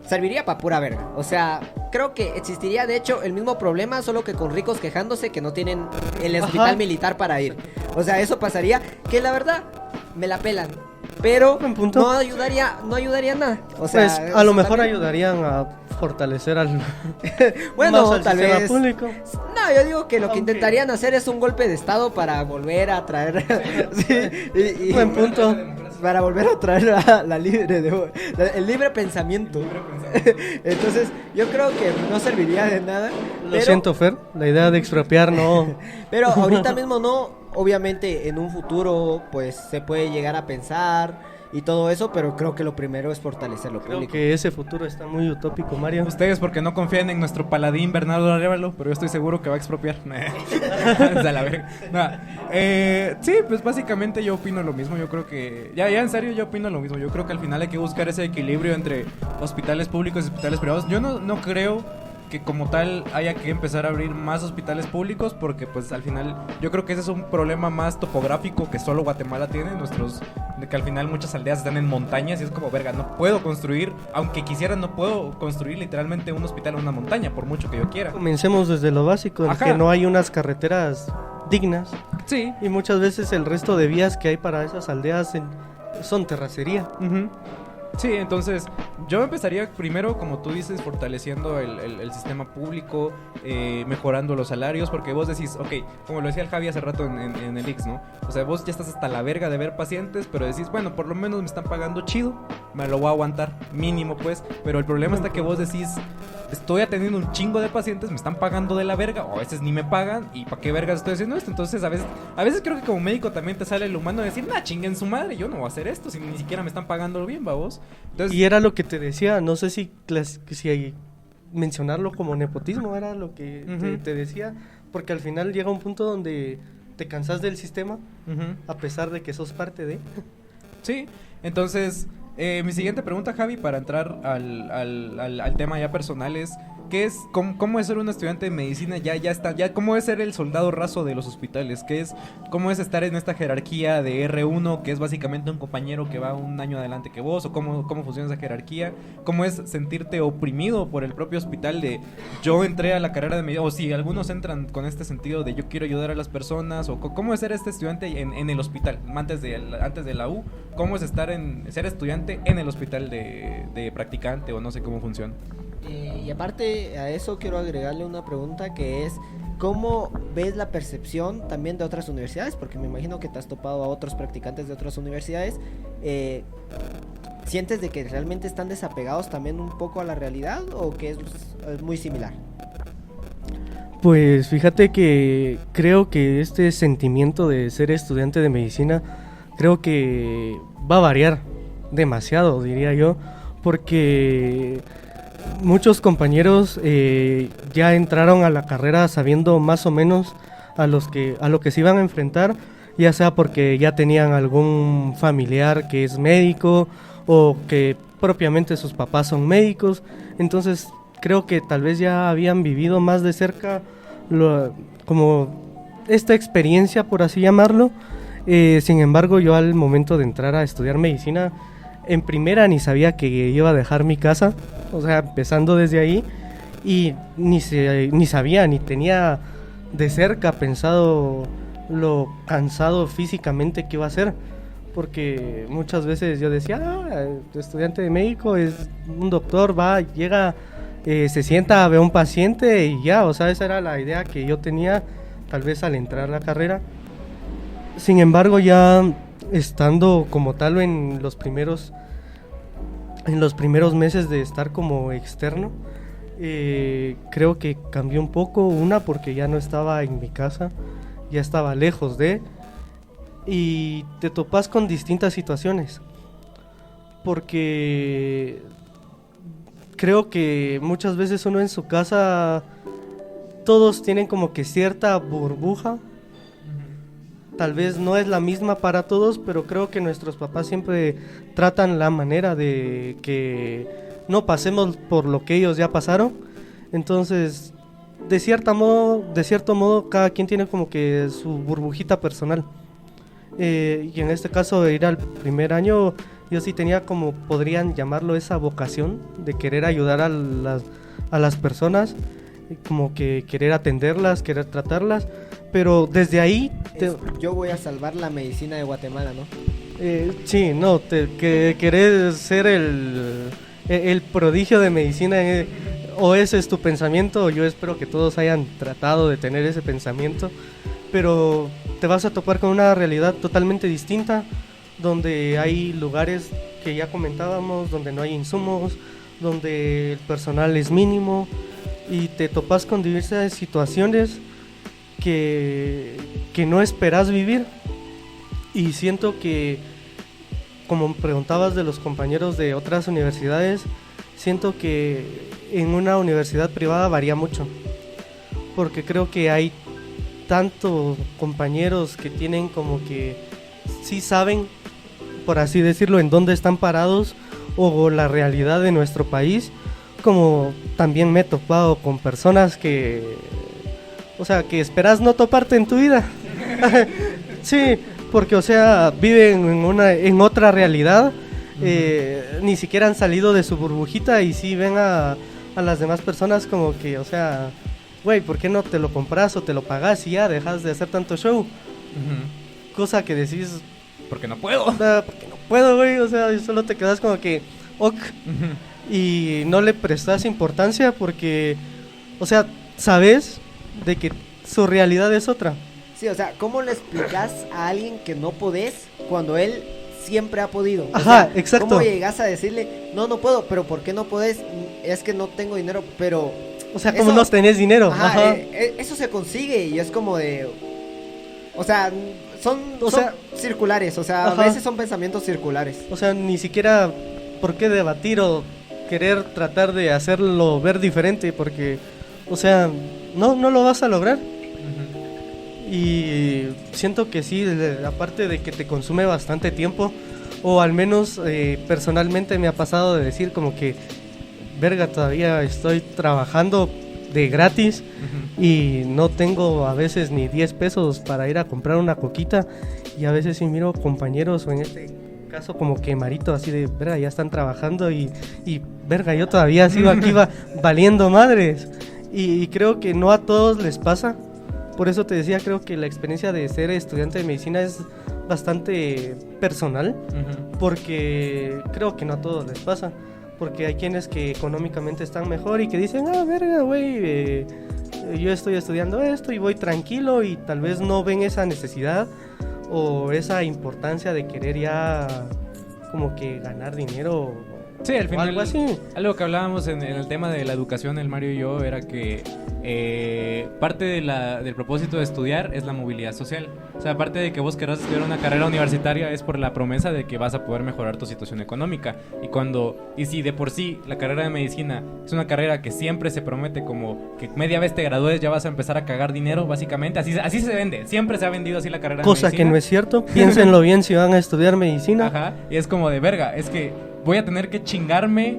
serviría para pura verga. O sea, creo que existiría de hecho el mismo problema, solo que con ricos quejándose que no tienen el hospital militar para ir. O sea, eso pasaría, que la verdad me la pelan, pero no ayudaría nada. O sea, pues a lo mejor también ayudarían a fortalecer al bueno, más al tal sistema vez público. No, yo digo que lo que intentarían hacer es un golpe de estado para volver a traer sí, buen punto. Para volver a traer el libre pensamiento. Entonces, yo creo que no serviría de nada. Lo siento, Fer, la idea de expropiar no. Pero ahorita mismo no. Obviamente en un futuro pues se puede llegar a pensar y todo eso, pero creo que lo primero es fortalecer lo público. Creo que ese futuro está muy utópico, Mario. Ustedes porque no confían en nuestro paladín Bernardo Arévalo, pero yo estoy seguro que va a expropiar. A la verga. Sí, pues básicamente yo opino lo mismo. Yo creo que, ya en serio, yo opino lo mismo. Yo creo que al final hay que buscar ese equilibrio entre hospitales públicos y hospitales privados. Yo no creo que como tal haya que empezar a abrir más hospitales públicos, porque pues al final yo creo que ese es un problema más topográfico que solo Guatemala tiene, de que al final muchas aldeas están en montañas y es como verga, no puedo construir, aunque quisiera no puedo construir literalmente un hospital en una montaña por mucho que yo quiera. Comencemos desde lo básico, en que no hay unas carreteras dignas. Sí. Y muchas veces el resto de vías que hay para esas aldeas son terracería. Uh-huh. Sí, entonces yo empezaría primero, como tú dices, fortaleciendo el sistema público, mejorando los salarios, porque vos decís, ok, como lo decía el Javi hace rato en el X, ¿no? O sea, vos ya estás hasta la verga de ver pacientes, pero decís, bueno, por lo menos me están pagando chido, me lo voy a aguantar, mínimo pues, pero el problema está que vos decís, estoy atendiendo un chingo de pacientes, me están pagando de la verga, o a veces ni me pagan, y ¿para qué vergas estoy haciendo esto? Entonces a veces creo que como médico también te sale el humano de decir, nah, chinguen su madre, yo no voy a hacer esto, si ni siquiera me están pagando bien, babos. Entonces, y era lo que te decía, no sé si hay mencionarlo como nepotismo, era lo que te decía, porque al final llega un punto donde te cansas del sistema, a pesar de que sos parte de. Sí, entonces mi siguiente pregunta, Javi, para entrar al tema ya personal es, ¿qué es, cómo es ser un estudiante de medicina? ¿Cómo es ser el soldado raso de los hospitales? ¿Cómo es estar en esta jerarquía de R1, que es básicamente un compañero que va un año adelante que vos? ¿O cómo funciona esa jerarquía? ¿Cómo es sentirte oprimido por el propio hospital de yo entré a la carrera de medicina? O si algunos entran con este sentido de yo quiero ayudar a las personas, o cómo es ser este estudiante en el hospital, antes de la U, ¿cómo es ser estudiante en el hospital de practicante, o no sé cómo funciona? Y aparte a eso quiero agregarle una pregunta que es, ¿cómo ves la percepción también de otras universidades? Porque me imagino que te has topado a otros practicantes de otras universidades. ¿Sientes de que realmente están desapegados también un poco a la realidad o que es muy similar? Pues fíjate que creo que este sentimiento de ser estudiante de medicina creo que va a variar demasiado, diría yo, porque muchos compañeros ya entraron a la carrera sabiendo más o menos a lo que se iban a enfrentar, ya sea porque ya tenían algún familiar que es médico o que propiamente sus papás son médicos, entonces creo que tal vez ya habían vivido más de cerca como esta experiencia, por así llamarlo. Sin embargo, yo al momento de entrar a estudiar medicina en primera ni sabía que iba a dejar mi casa, o sea, empezando desde ahí, y ni sabía, ni tenía de cerca pensado lo cansado físicamente que iba a ser, porque muchas veces yo decía, estudiante de médico es un doctor, va, llega, se sienta, ve a un paciente y ya, o sea, esa era la idea que yo tenía tal vez al entrar a la carrera. Sin embargo, ya estando como tal en los primeros meses de estar como externo, creo que cambió un poco, una porque ya no estaba en mi casa, ya estaba lejos y te topas con distintas situaciones, porque creo que muchas veces uno en su casa, todos tienen como que cierta burbuja, tal vez no es la misma para todos, pero creo que nuestros papás siempre tratan la manera de que no pasemos por lo que ellos ya pasaron. Entonces, de cierto modo, cada quien tiene como que su burbujita personal. Y en este caso, de ir al primer año, yo sí tenía como, podrían llamarlo, esa vocación de querer ayudar a las personas, como que querer atenderlas, querer tratarlas. Pero desde ahí... yo voy a salvar la medicina de Guatemala, ¿no? Sí, no, que querés ser el prodigio de medicina, o ese es tu pensamiento, o yo espero que todos hayan tratado de tener ese pensamiento, pero te vas a topar con una realidad totalmente distinta, donde hay lugares que ya comentábamos, donde no hay insumos, donde el personal es mínimo, y te topas con diversas situaciones que no esperas vivir. Y siento que, como preguntabas de los compañeros de otras universidades, siento que en una universidad privada varía mucho, porque creo que hay tantos compañeros que tienen como que sí saben, por así decirlo, en dónde están parados o la realidad de nuestro país, como también me he topado con personas que, o sea, que esperas no toparte en tu vida. Sí, porque, o sea, viven en otra realidad, ni siquiera han salido de su burbujita y sí ven a las demás personas como que, o sea, güey, ¿por qué no te lo compras o te lo pagas y ya dejas de hacer tanto show? Cosa que decís, porque no puedo. Porque no puedo, güey, o sea, solo te quedas como que, ok, y no le prestas importancia porque, o sea, sabes de que su realidad es otra. Sí, o sea, ¿cómo le explicas a alguien que no podés cuando él siempre ha podido? Ajá, sea, exacto. ¿Cómo llegas a decirle, no puedo, pero ¿por qué no podés? Es que no tengo dinero, pero... O sea, ¿cómo no tenés dinero? Ajá. Eso se consigue y es como de... O sea, son circulares, o sea, ajá. A veces son pensamientos circulares. O sea, ni siquiera por qué debatir o querer tratar de hacerlo ver diferente, porque, o sea, no lo vas a lograr. Y siento que sí, aparte de que te consume bastante tiempo, o al menos personalmente me ha pasado de decir como que, verga, todavía estoy trabajando de gratis y no tengo a veces ni 10 pesos para ir a comprar una coquita, y a veces sí miro compañeros, o en este caso como que Marito, así de, verga, ya están trabajando y verga, yo todavía sigo aquí valiendo madres, y creo que no a todos les pasa. Por eso te decía, creo que la experiencia de ser estudiante de medicina es bastante personal, porque creo que no a todos les pasa, porque hay quienes que económicamente están mejor y que dicen, verga, güey, yo estoy estudiando esto y voy tranquilo, y tal vez no ven esa necesidad o esa importancia de querer ya como que ganar dinero. Sí, al final, algo así. Algo que hablábamos en el tema de la educación, el Mario y yo, era que parte del propósito de estudiar es la movilidad social. O sea, aparte de que vos querrás estudiar una carrera universitaria, es por la promesa de que vas a poder mejorar tu situación económica. Y si de por sí la carrera de medicina es una carrera que siempre se promete como que media vez te gradúes ya vas a empezar a cagar dinero, básicamente, así se vende. Siempre se ha vendido así la carrera de medicina. Cosa que no es cierto. Piénsenlo bien si van a estudiar medicina. Ajá, y es como de verga, es que voy a tener que chingarme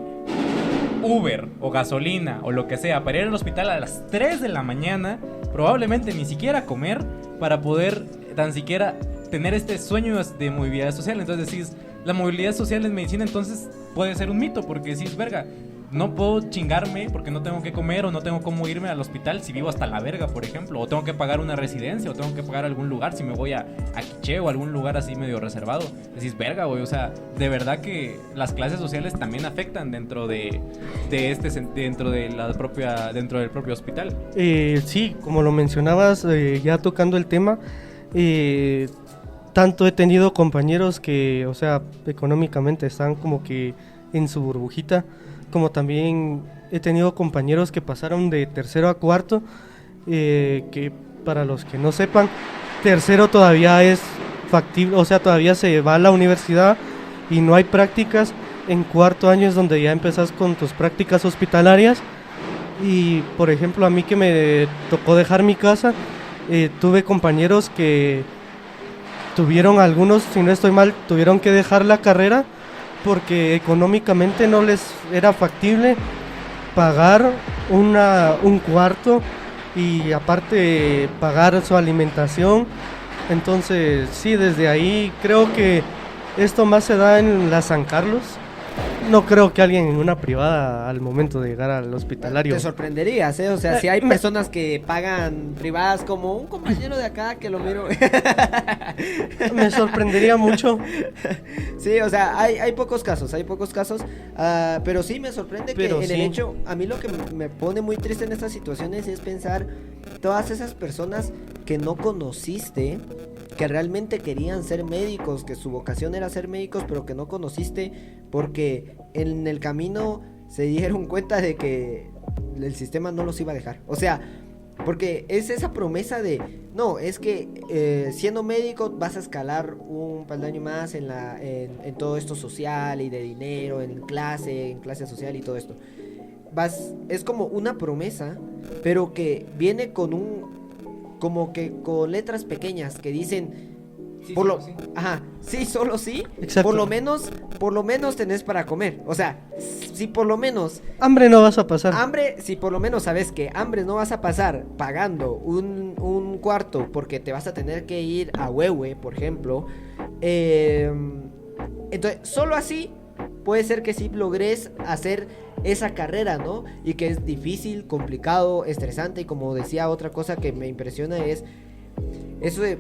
Uber o gasolina o lo que sea para ir al hospital a las 3 de la mañana, probablemente ni siquiera comer, para poder tan siquiera tener este sueño de movilidad social. Entonces decís, la movilidad social en medicina entonces puede ser un mito, porque si es verga, no puedo chingarme porque no tengo que comer o no tengo cómo irme al hospital si vivo hasta la verga, por ejemplo, o tengo que pagar una residencia o tengo que pagar algún lugar si me voy a Quiché o algún lugar así medio reservado. Decís, verga, güey, o sea, de verdad que las clases sociales también afectan dentro dentro del propio hospital. Sí, como lo mencionabas, ya tocando el tema, tanto he tenido compañeros que, o sea, económicamente están como que en su burbujita, como también he tenido compañeros que pasaron de tercero a cuarto, que para los que no sepan, tercero todavía es factible, o sea, todavía se va a la universidad y no hay prácticas. En cuarto año es donde ya empezás con tus prácticas hospitalarias. Y por ejemplo, a mí que me tocó dejar mi casa, tuve compañeros que tuvieron, algunos, si no estoy mal, tuvieron que dejar la carrera porque económicamente no les era factible pagar un cuarto y aparte pagar su alimentación. Entonces sí, desde ahí creo que esto más se da en la San Carlos. No creo que alguien en una privada al momento de llegar al hospitalario. Te sorprenderías, ¿eh? O sea, si hay personas que pagan privadas, como un compañero de acá que lo miro. Me sorprendería mucho. Sí, o sea, hay pocos casos, pero sí me sorprende Pero que en sí. el hecho, a mí lo que me pone muy triste en estas situaciones es pensar todas esas personas que no conociste, que realmente querían ser médicos, que su vocación era ser médicos, pero que no conociste porque en el camino se dieron cuenta de que el sistema no los iba a dejar. O sea, porque es esa promesa de, no, es que siendo médico vas a escalar un peldaño más en todo esto social y de dinero, en clase social y todo esto. Es como una promesa, pero que viene como que con letras pequeñas que dicen Sí, por lo, sí. ajá, sí, solo sí. Exacto. Por lo menos tenés para comer. O sea, si por lo menos Hambre no vas a pasar. hambre, si por lo menos sabes que hambre no vas a pasar pagando un cuarto porque te vas a tener que ir a Huehue, por ejemplo. Entonces, solo así puede ser que sí logres hacer esa carrera, ¿no? Y que es difícil, complicado, estresante. Y como decía, otra cosa que me impresiona es eso de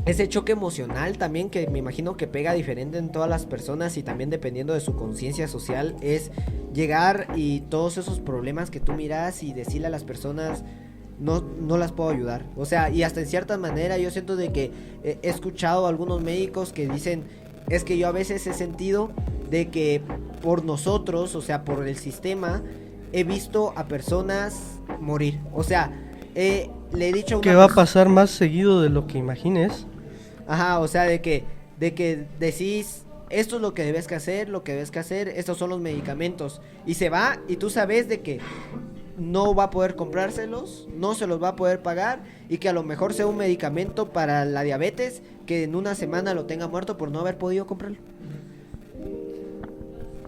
ese choque emocional también, que me imagino que pega diferente en todas las personas y también dependiendo de su conciencia social, es llegar y todos esos problemas que tú miras y decirle a las personas no las puedo ayudar. O sea, y hasta en cierta manera yo siento de que he escuchado a algunos médicos que dicen, es que yo a veces he sentido de que por nosotros, o sea, por el sistema, he visto a personas morir. O sea, le he dicho a una Que va a pasar más seguido de lo que imagines. Ajá, o sea, de que decís, esto es lo que debes que hacer, estos son los medicamentos. Y se va y tú sabes de que no va a poder comprárselos, no se los va a poder pagar y que a lo mejor sea un medicamento para la diabetes que en una semana lo tenga muerto por no haber podido comprarlo.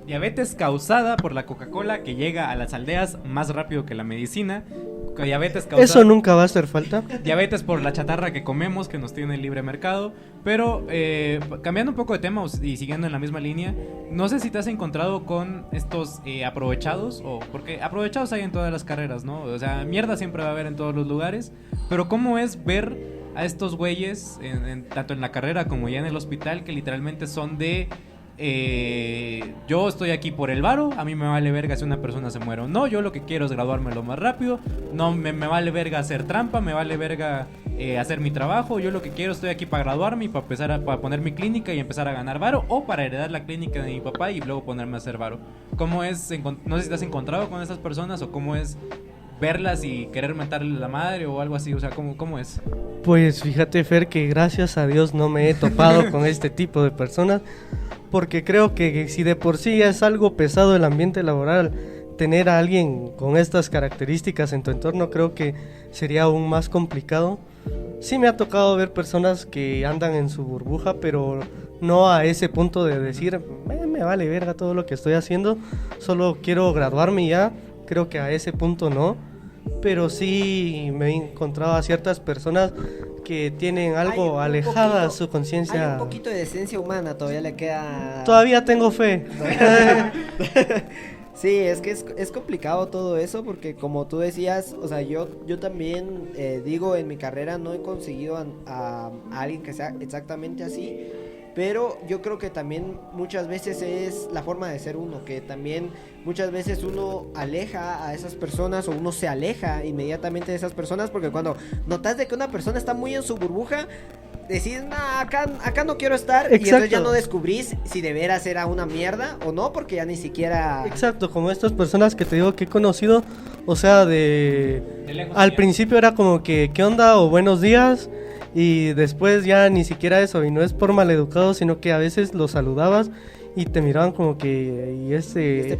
Diabetes causada por la Coca-Cola que llega a las aldeas más rápido que la medicina. Diabetes causada... Eso nunca va a hacer falta. Diabetes por la chatarra que comemos, que nos tiene el libre mercado. Pero cambiando un poco de tema y siguiendo en la misma línea, no sé si te has encontrado con estos aprovechados, porque aprovechados hay en todas las carreras, ¿no? O sea, mierda siempre va a haber en todos los lugares. Pero ¿cómo es ver a estos güeyes, tanto en la carrera como ya en el hospital, que literalmente son de... yo estoy aquí por el varo, a mí me vale verga si una persona se muere o no, yo lo que quiero es graduarme lo más rápido, no me vale verga hacer trampa, me vale verga hacer mi trabajo, yo lo que quiero, estoy aquí para graduarme y para empezar para poner mi clínica y empezar a ganar varo, o para heredar la clínica de mi papá y luego ponerme a hacer varo. ¿Cómo es? No sé si te has encontrado con esas personas o cómo es verlas y querer mentarle la madre o algo así, o sea, ¿cómo es? Pues fíjate, Fer, que gracias a Dios no me he topado con este tipo de personas, porque creo que si de por sí es algo pesado el ambiente laboral, tener a alguien con estas características en tu entorno creo que sería aún más complicado. Sí me ha tocado ver personas que andan en su burbuja, pero no a ese punto de decir, me vale verga todo lo que estoy haciendo, solo quiero graduarme y ya. Creo que a ese punto no, pero sí me he encontrado a ciertas personas que tienen Hay algo un alejada poquito- su Hay conciencia. un poquito de esencia humana, todavía le queda... Todavía tengo fe. Sí, es que es complicado todo eso porque como tú decías, o sea, yo también digo, en mi carrera no he conseguido a alguien que sea exactamente así, pero yo creo que también muchas veces es la forma de ser uno, que también muchas veces uno aleja a esas personas o uno se aleja inmediatamente de esas personas porque cuando notas de que una persona está muy en su burbuja, decís, nah, acá no quiero estar. Y entonces ya no descubrís si de veras era una mierda o no, porque ya ni siquiera... Exacto, como estas personas que te digo que he conocido, o sea, De lejos al ya. principio era como que, ¿qué onda? O buenos días, y después ya ni siquiera eso, y no es por maleducado, sino que a veces los saludabas y te miraban como que, y este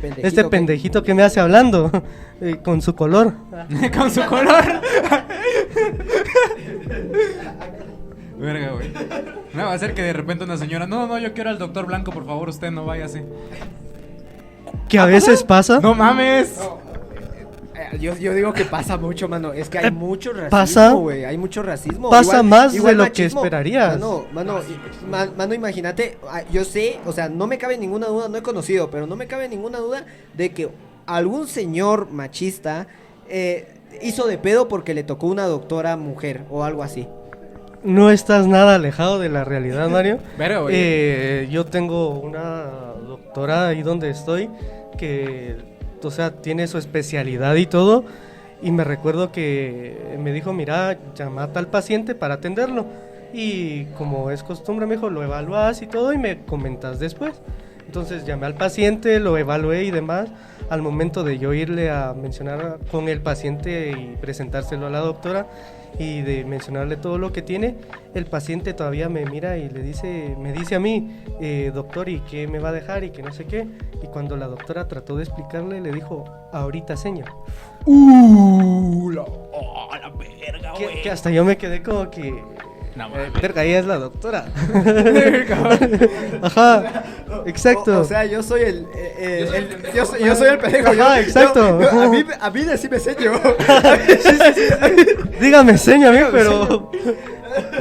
pendejito que me hace hablando, con su color. Con su color. Verga, güey. No, va a ser que de repente una señora, no, yo quiero al doctor Blanco, por favor, usted no vaya así. Que a veces pasa. ¡No mames! Yo digo que pasa mucho, mano. Es que hay mucho pasa. racismo, güey. Hay mucho racismo. Pasa más de lo que machismo. esperarías. Mano, imagínate. Yo sé, o sea, no me cabe ninguna duda, no he conocido, pero no me cabe ninguna duda de que algún señor machista hizo de pedo porque le tocó una doctora mujer o algo así. No estás nada alejado de la realidad, Mario. Verga, güey. Yo tengo una doctora ahí donde estoy que, o sea, tiene su especialidad y todo. Y me recuerdo que me dijo, mira, llama a tal paciente para atenderlo. Y como es costumbre, me dijo, lo evalúas y todo y me comentas después. Entonces llamé al paciente, lo evalué y demás. Al momento de yo irle a mencionar con el paciente y presentárselo a la doctora y de mencionarle todo lo que tiene, el paciente todavía me mira y me dice a mí, doctor, ¿y qué me va a dejar? Y que no sé qué. Y cuando la doctora trató de explicarle, le dijo, ahorita señor. La verga, güey. Que hasta yo me quedé como que... No, mames. verga, ella es la doctora. Ajá, exacto. O sea, yo soy yo soy el pendejo. Ajá, exacto. A mí decime señor. Dígame, señor, amigo, pero...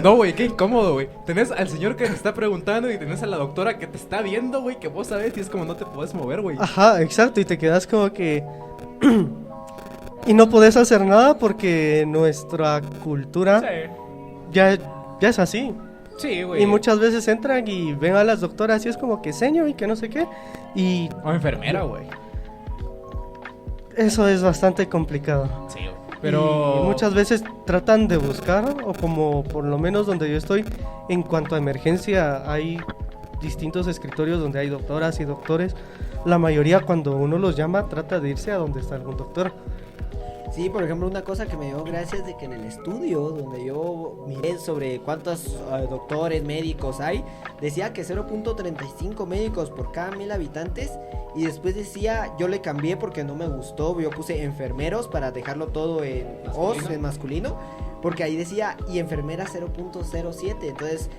No, güey, qué incómodo, güey. Tenés al señor que te está preguntando y tenés a la doctora que te está viendo, güey, que vos sabés y es como no te podés mover, güey. Ajá, exacto, y te quedas como que... y no podés hacer nada porque nuestra cultura ya es así. Sí, güey. Y muchas veces entran y ven a las doctoras y es como que señor y que no sé qué. Y O enfermera, güey. eso es bastante complicado. Sí, güey. Pero... Y muchas veces tratan de buscar, o como por lo menos donde yo estoy, en cuanto a emergencia, hay distintos escritorios donde hay doctoras y doctores. La mayoría, cuando uno los llama, trata de irse a donde está algún doctor. Sí, por ejemplo, una cosa que me dio gracias de que en el estudio donde yo miré sobre cuántos doctores, médicos hay, decía que 0.35 médicos por cada 1000 habitantes, y después decía, yo le cambié porque no me gustó, yo puse enfermeros para dejarlo todo en os, en masculino, porque ahí decía, y enfermeras 0.07, entonces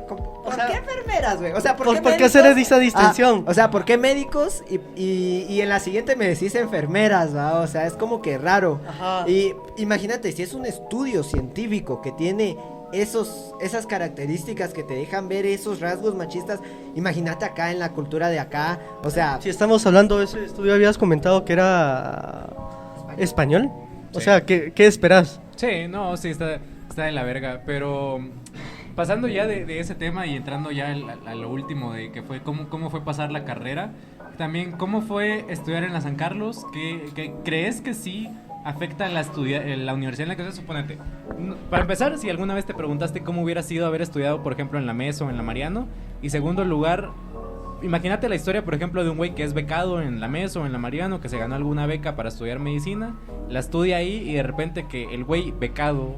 ¿por qué enfermeras, güey? O sea, ¿por qué hacer esa distinción? O sea, ¿por qué médicos? Y en la siguiente me decís enfermeras, ¿va? O sea, es como que raro. Ajá. Y imagínate, si es un estudio científico que tiene esas características que te dejan ver esos rasgos machistas, imagínate acá en la cultura de acá, o sea... Si estamos hablando de ese estudio, habías comentado que era español. O sea, ¿qué esperas? Sí, no, sí, está de la verga, pero pasando ya de ese tema y entrando ya a lo último de que fue cómo fue pasar la carrera, también cómo fue estudiar en la San Carlos, ¿qué crees que sí afecta la universidad en la que estás? Suponete, para empezar, si alguna vez te preguntaste cómo hubiera sido haber estudiado, por ejemplo, en la MES o en la Mariano, y segundo lugar, imagínate la historia, por ejemplo, de un güey que es becado en la MES o en la Mariano, que se ganó alguna beca para estudiar medicina, la estudia ahí y de repente que el güey becado,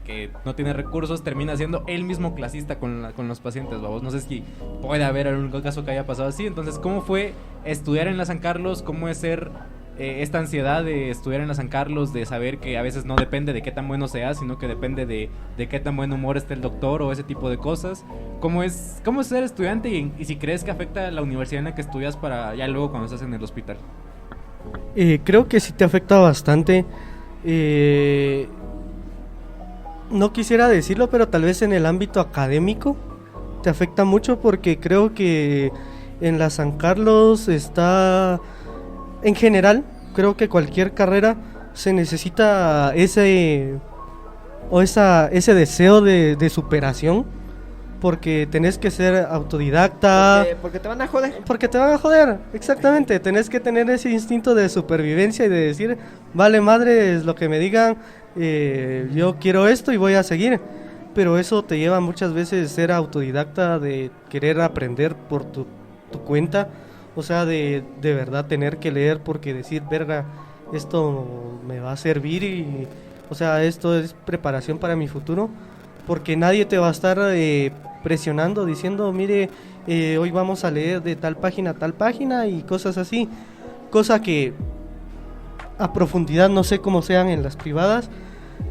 que no tiene recursos, termina siendo él mismo clasista con los pacientes, babos. No sé si puede haber algún caso que haya pasado así. Entonces, ¿cómo fue estudiar en la San Carlos? ¿Cómo es ser esta ansiedad de estudiar en la San Carlos, de saber que a veces no depende de qué tan bueno sea, sino que depende de qué tan buen humor esté el doctor o ese tipo de cosas? ¿Cómo es ser estudiante y si crees que afecta a la universidad en la que estudias para ya luego cuando estás en el hospital? Creo que sí te afecta bastante. no quisiera decirlo, pero tal vez en el ámbito académico te afecta mucho, porque creo que en la San Carlos está, en general, creo que cualquier carrera se necesita ese deseo de superación, porque tenés que ser autodidacta. Porque te van a joder. Porque te van a joder, exactamente. Tenés que tener ese instinto de supervivencia y de decir, vale madre es lo que me digan, yo quiero esto y voy a seguir. Pero eso te lleva muchas veces ser autodidacta, de querer aprender por tu cuenta. O sea, de verdad tener que leer, porque decir, verga, esto me va a servir y, o sea, esto es preparación para mi futuro. Porque nadie te va a estar presionando, diciendo, mire, hoy vamos a leer de tal página y cosas así. Cosa que a profundidad no sé cómo sean en las privadas,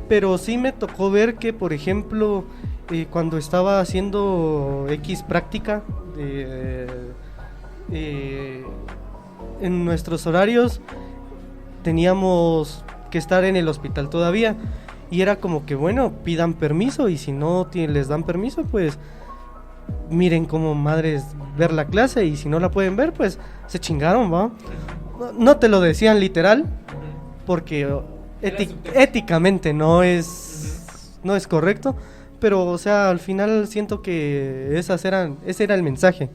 pero sí me tocó ver que, por ejemplo, cuando estaba haciendo X práctica, en nuestros horarios teníamos que estar en el hospital todavía. Y era como que, bueno, pidan permiso, y si no les dan permiso, pues miren cómo madres ver la clase, y si no la pueden ver, pues se chingaron, ¿va? No te lo decían literal, porque éticamente no es correcto, pero, o sea, al final siento que ese era el mensaje.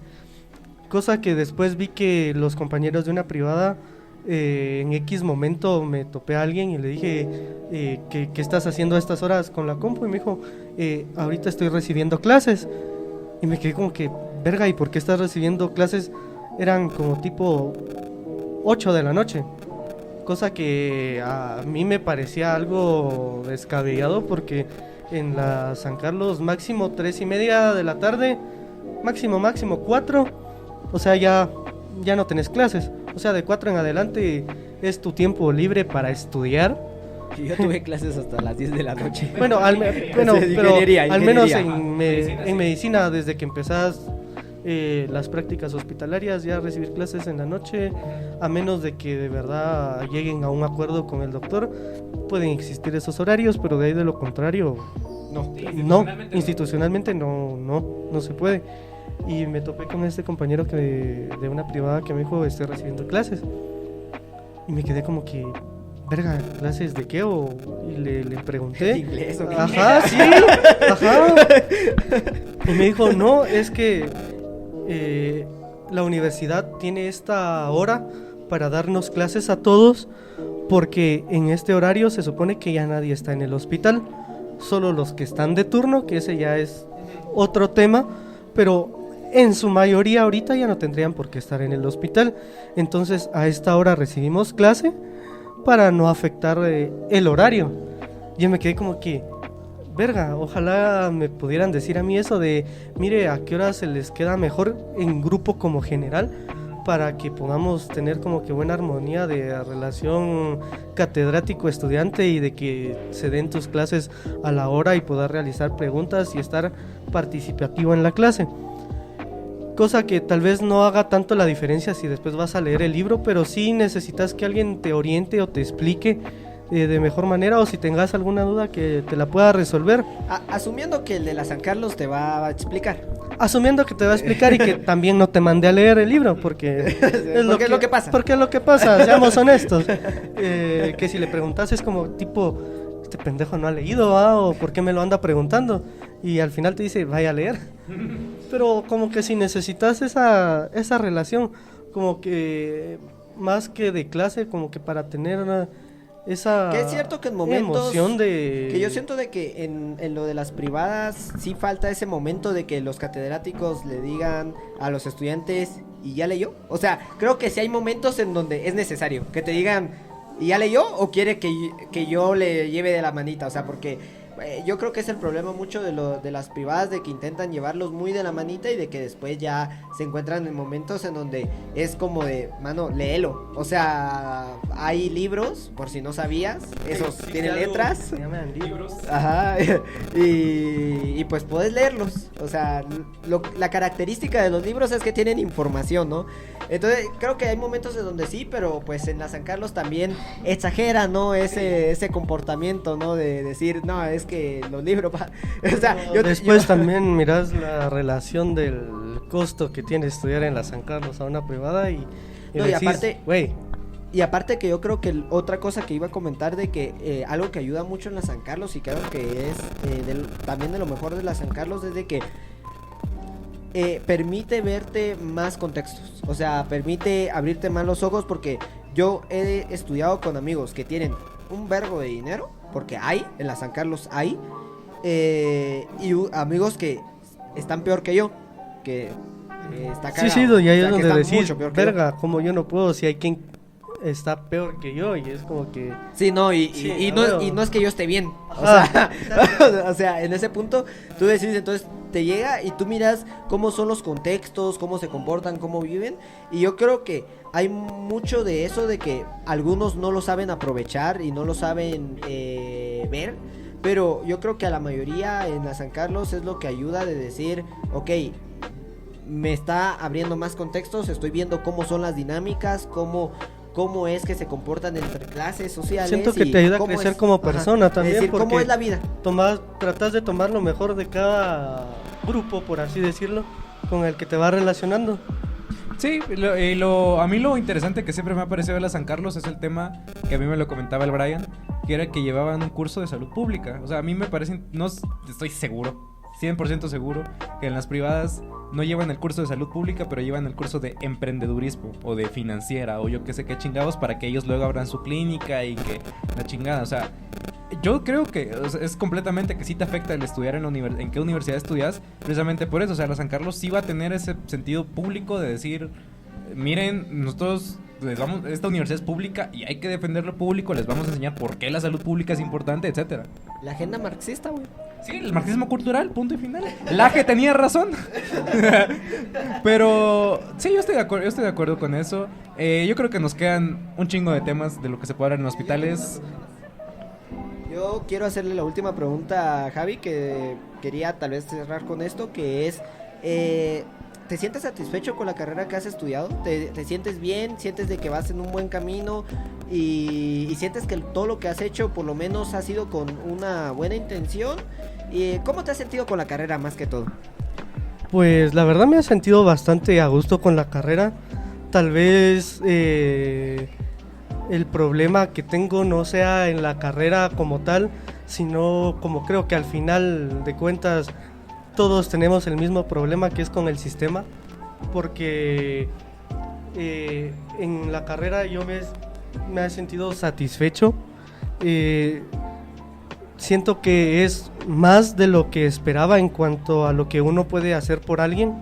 Cosa que después vi que los compañeros de una privada, en X momento me topé a alguien y le dije, ¿qué estás haciendo a estas horas con la compu? Y me dijo, ahorita estoy recibiendo clases. Y me quedé como que, verga, ¿y por qué estás recibiendo clases? Eran como tipo 8 de la noche. Cosa que a mí me parecía algo descabellado, porque en la San Carlos máximo 3:30 de la tarde, máximo 4, o sea, ya no tenés clases. O sea, de 4 en adelante es tu tiempo libre para estudiar. Yo tuve clases hasta las 10 de la noche. Bueno, pero al menos en medicina, desde que empezás las prácticas hospitalarias, ya recibir clases en la noche, a menos de que de verdad lleguen a un acuerdo con el doctor, pueden existir esos horarios, pero de ahí de lo contrario, institucionalmente no se puede. Y me topé con este compañero de una privada que me dijo, estoy recibiendo clases. Y me quedé como que, verga, ¿clases de qué? Y le pregunté. ¿De inglés o qué? Ajá, sí, ajá. Y me dijo, no, es que la universidad tiene esta hora para darnos clases a todos, porque en este horario se supone que ya nadie está en el hospital, solo los que están de turno, que ese ya es otro tema, pero en su mayoría ahorita ya no tendrían por qué estar en el hospital. Entonces a esta hora recibimos clase para no afectar el horario. Yo me quedé como que, verga, ojalá me pudieran decir a mí eso de, mire, a qué hora se les queda mejor en grupo como general, para que podamos tener como que buena armonía de relación catedrático-estudiante, y de que se den tus clases a la hora y poder realizar preguntas y estar participativo en la clase. Cosa que tal vez no haga tanto la diferencia si después vas a leer el libro, pero sí necesitas que alguien te oriente o te explique de mejor manera, o si tengas alguna duda que te la pueda resolver. Asumiendo que el de la San Carlos te va a explicar. Asumiendo que te va a explicar y que también no te mande a leer el libro, porque es lo que pasa. Porque es lo que pasa, seamos honestos. Que si le preguntas es como tipo, este pendejo no ha leído, o ¿por qué me lo anda preguntando? Y al final te dice, vaya a leer. Pero como que si necesitas esa relación, como que más que de clase, como que para tener esa que es cierto que en momentos emoción de... Que yo siento de que en lo de las privadas sí falta ese momento de que los catedráticos le digan a los estudiantes, ¿y ya leyó? O sea, creo que sí hay momentos en donde es necesario que te digan, ¿y ya leyó? ¿O quiere que yo le lleve de la manita? O sea, porque yo creo que es el problema mucho de las privadas, de que intentan llevarlos muy de la manita y de que después ya se encuentran en momentos en donde es como de, mano, léelo. O sea, hay libros, por si no sabías, esos tienen letras. Se llaman libros. Ajá, y pues puedes leerlos. O sea, la característica de los libros es que tienen información, ¿no? Entonces creo que hay momentos en donde sí, pero pues en la San Carlos también exagera, ¿no? Ese comportamiento, ¿no? De decir, no, es que los libros, pa. O sea, Después también miras la relación del costo que tiene estudiar en la San Carlos a una privada y No, y decís, aparte- güey, Y aparte que yo creo que otra cosa que iba a comentar de que algo que ayuda mucho en la San Carlos y creo que es también de lo mejor de la San Carlos es de que permite verte más contextos, o sea, permite abrirte más los ojos porque yo he estudiado con amigos que tienen un vergo de dinero, porque hay, en la San Carlos hay, amigos que están peor que yo, que está sí, cagado, y ahí o sea, es que donde están decís, mucho peor que yo. verga, como yo no puedo si hay quien está peor que yo y es como que... Sí, no, Sí, y bueno. no es que yo esté bien. O Ajá. sea, o sea, en ese punto tú decís, entonces te llega y tú miras cómo son los contextos, cómo se comportan, cómo viven. Y yo creo que hay mucho de eso, de que algunos no lo saben aprovechar y no lo saben ver. Pero yo creo que a la mayoría en la San Carlos es lo que ayuda de decir, ok, me está abriendo más contextos, estoy viendo cómo son las dinámicas, cómo es que se comportan entre clases sociales. Siento que y te ayuda a cómo crecer es- como persona ajá, también, es decir, cómo porque es la vida. Tratas de tomar lo mejor de cada grupo, por así decirlo, con el que te vas relacionando. Sí, a mí lo interesante que siempre me ha parecido de la San Carlos es el tema que a mí me lo comentaba el Brian, que era que llevaban un curso de salud pública. O sea, a mí me parece, no estoy seguro, 100% seguro, que en las privadas no llevan el curso de salud pública, pero llevan el curso de emprendedurismo o de financiera o yo qué sé qué chingados para que ellos luego abran su clínica y que la chingada, o sea, yo creo que o sea, es completamente que sí te afecta el estudiar en qué universidad estudias, precisamente por eso, o sea, la San Carlos sí va a tener ese sentido público de decir, miren, nosotros esta universidad es pública y hay que defender lo público, les vamos a enseñar por qué la salud pública es importante, etcétera. La agenda marxista, güey. Sí, el marxismo cultural, punto y final. Laje tenía razón. Pero sí, yo estoy de acuerdo con eso. Yo creo que nos quedan un chingo de temas de lo que se puede hablar en hospitales. Yo quiero hacerle la última pregunta a Javi, que quería tal vez cerrar con esto, que es, ¿te sientes satisfecho con la carrera que has estudiado? ¿Te sientes bien? ¿Sientes de que vas en un buen camino? Y sientes que todo lo que has hecho por lo menos ha sido con una buena intención? ¿Y cómo te has sentido con la carrera más que todo? Pues la verdad me he sentido bastante a gusto con la carrera. Tal vez el problema que tengo no sea en la carrera como tal, sino como creo que al final de cuentas todos tenemos el mismo problema, que es con el sistema, porque en la carrera yo me he sentido satisfecho. Siento que es más de lo que esperaba en cuanto a lo que uno puede hacer por alguien,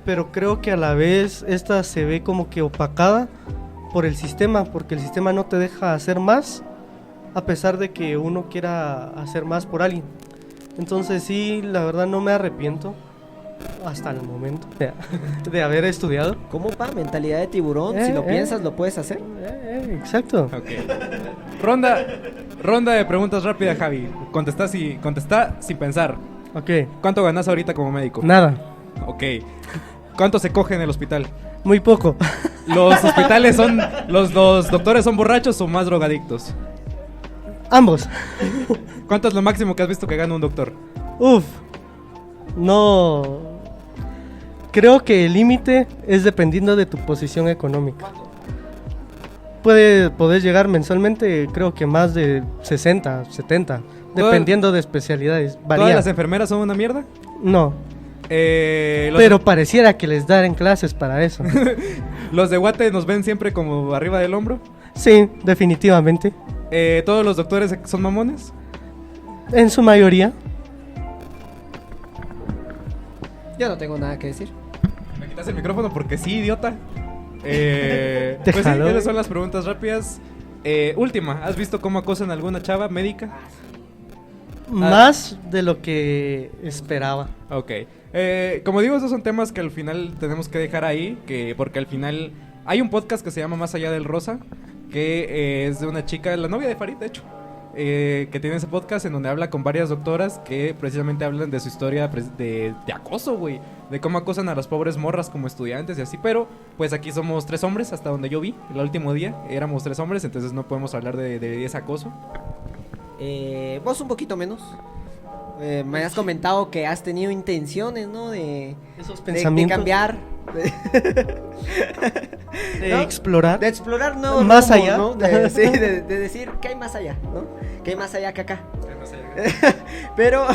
pero creo que a la vez esta se ve como que opacada por el sistema, porque el sistema no te deja hacer más a pesar de que uno quiera hacer más por alguien. Entonces sí, la verdad no me arrepiento hasta el momento de haber estudiado. ¿Cómo, pa? Mentalidad de tiburón, si lo piensas lo puedes hacer. Exacto. Ok. Ronda de preguntas rápidas, Javi. Contesta sin pensar. Ok, ¿Cuánto ganas ahorita como médico? nada, Ok. ¿Cuánto se coge en el hospital? muy poco. ¿Los doctores son borrachos o más drogadictos? Ambos. ¿Cuánto es lo máximo que has visto que gana un doctor? Uf, no. Creo que el límite es dependiendo de tu posición económica. Podés llegar mensualmente, creo que más de 60, 70, dependiendo de especialidades. ¿Todas Varía. las enfermeras son una mierda? No, Los, pero pareciera que les dan clases para eso. los de Guate nos ven siempre como arriba del hombro. Sí, definitivamente. ¿Todos los doctores son mamones? En su mayoría. Yo no tengo nada que decir. Me quitas el micrófono porque sí, idiota. Pues sí, Déjalo. esas son las preguntas rápidas. Última, ¿has visto cómo acosan a alguna chava médica? Más de lo que esperaba. Ok. Como digo, esos son temas que al final tenemos que dejar ahí, porque al final hay un podcast que se llama Más Allá del Rosa, que es de una chica, la novia de Farid, de hecho, que tiene ese podcast en donde habla con varias doctoras que precisamente hablan de su historia de acoso, güey, de cómo acosan a las pobres morras como estudiantes y así, pero pues aquí somos 3 hombres, hasta donde yo vi, el último día éramos 3 hombres, entonces no podemos hablar de ese acoso. Vos un poquito menos. Me has comentado que has tenido intenciones, ¿no? Esos De pensamientos. cambiar. De ¿no? explorar. De explorar nuevos Más rumbos, allá. ¿no? Sí, de decir, ¿qué hay más allá? ¿No? ¿Qué hay más allá que acá? Pero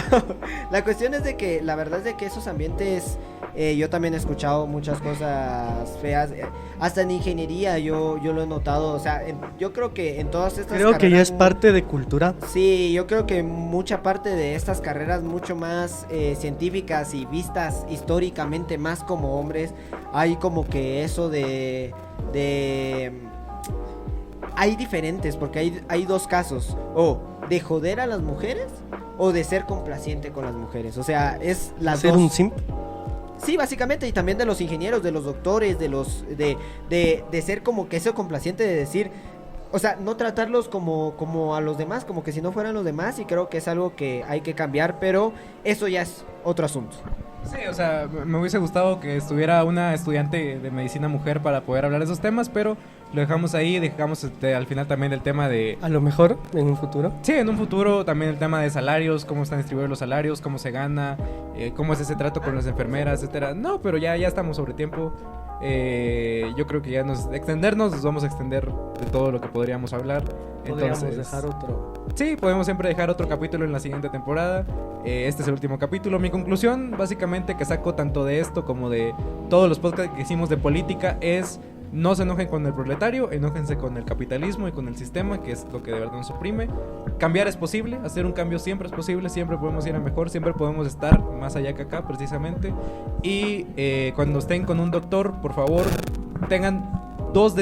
la cuestión es de que la verdad es de que esos ambientes, yo también he escuchado muchas cosas feas, hasta en ingeniería yo lo he notado, o sea, yo creo que en todas estas Creo que ya carreras es parte de cultura. Sí, yo creo que mucha parte de estas carreras mucho más científicas y vistas históricamente más como hombres, hay como que eso de hay diferentes, porque hay dos casos, o de joder a las mujeres o de ser complaciente con las mujeres, o sea, es las Ser dos. un simp. Sí, básicamente, y también de los ingenieros, de los doctores, de ser como que eso complaciente de decir, o sea, no tratarlos como a los demás, como que si no fueran los demás, y creo que es algo que hay que cambiar, pero eso ya es otro asunto. Sí, o sea, me hubiese gustado que estuviera una estudiante de medicina mujer para poder hablar de esos temas, pero lo dejamos ahí, dejamos al final también el tema de... A lo mejor en un futuro. Sí, en un futuro también el tema de salarios, cómo están distribuidos los salarios, cómo se gana, cómo es ese trato con las enfermeras, etcétera. No, pero ya estamos sobre tiempo. Yo creo que ya nos vamos a extender de todo lo que podríamos hablar. Podríamos Entonces, dejar otro. sí, podemos siempre dejar otro capítulo en la siguiente temporada. Este es el último capítulo. Mi conclusión, básicamente, que saco tanto de esto como de todos los podcasts que hicimos de política es: no se enojen con el proletario, enójense con el capitalismo y con el sistema, que es lo que de verdad nos oprime. Cambiar es posible, hacer un cambio siempre es posible, siempre podemos ir a mejor, siempre podemos estar más allá que acá, precisamente. Y cuando estén con un doctor, por favor, tengan dos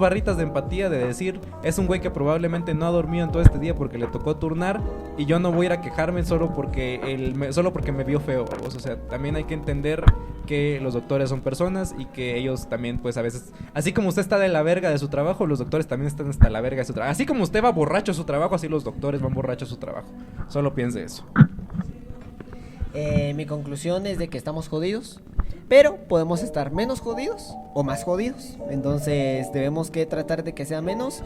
barritas de empatía, de decir, es un güey que probablemente no ha dormido en todo este día porque le tocó turnar, y yo no voy a ir a quejarme solo porque me vio feo. O sea, también hay que entender que los doctores son personas y que ellos también, pues a veces, así como usted está de la verga de su trabajo, los doctores también están hasta la verga de su trabajo. Así como usted va borracho a su trabajo, así los doctores van borrachos a su trabajo. Solo piense eso. Mi conclusión es de que estamos jodidos, pero podemos estar menos jodidos o más jodidos. Entonces debemos que tratar de que sea menos,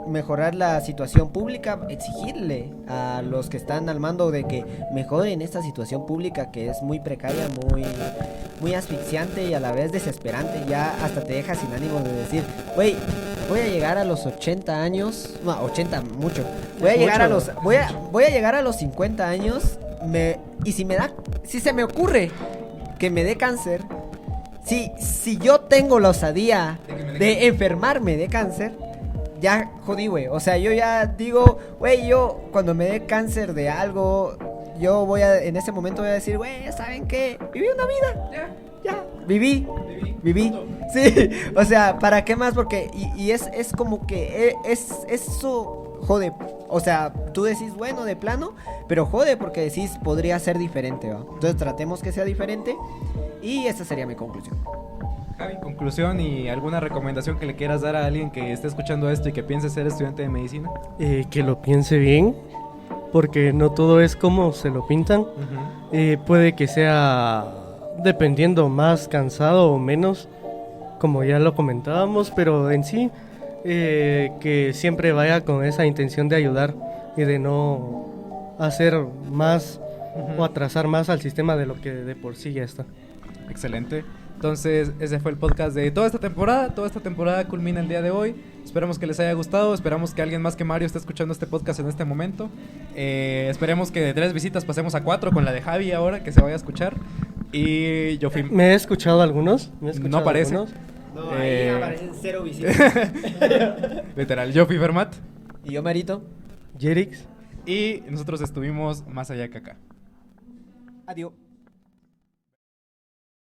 mejorar la situación pública, exigirle a los que están al mando de que mejoren esta situación pública, que es muy precaria, muy asfixiante y a la vez desesperante. Ya hasta te deja sin ánimo de decir, güey, voy a llegar a los 80 años, no, 80 mucho. Voy a llegar a los 50 años, y si se me ocurre que me dé cáncer, si yo tengo la osadía de enfermarme de cáncer, ya jodí, güey. O sea, yo ya digo, güey, yo cuando me dé cáncer de algo, en ese momento voy a decir, güey, ¿saben qué? Viví una vida. Ya, viví. Sí, o sea, ¿para qué más? Porque, y es como que eso jode. O sea, tú decís, bueno, de plano, pero jode porque decís, podría ser diferente, ¿va? Entonces tratemos que sea diferente, y esa sería mi conclusión. Javi, conclusión y alguna recomendación que le quieras dar a alguien que esté escuchando esto y que piense ser estudiante de medicina. Que lo piense bien, porque no todo es como se lo pintan. Puede que sea, dependiendo, más cansado o menos, como ya lo comentábamos, pero en sí, que siempre vaya con esa intención de ayudar y de no hacer más o atrasar más al sistema de lo que de por sí ya está. Excelente. Entonces, ese fue el podcast de toda esta temporada. Toda esta temporada culmina el día de hoy. Esperamos que les haya gustado. Esperamos que alguien más que Mario esté escuchando este podcast en este momento. Esperemos que de 3 visitas pasemos a 4 con la de Javi ahora, que se vaya a escuchar. Y yo fui... ¿Me he escuchado algunos? No parece. No, ahí aparecen 0 visitas. Literal, yo fui Fermat. Y yo, Marito. Jerix. Y nosotros estuvimos más allá que acá. Adiós.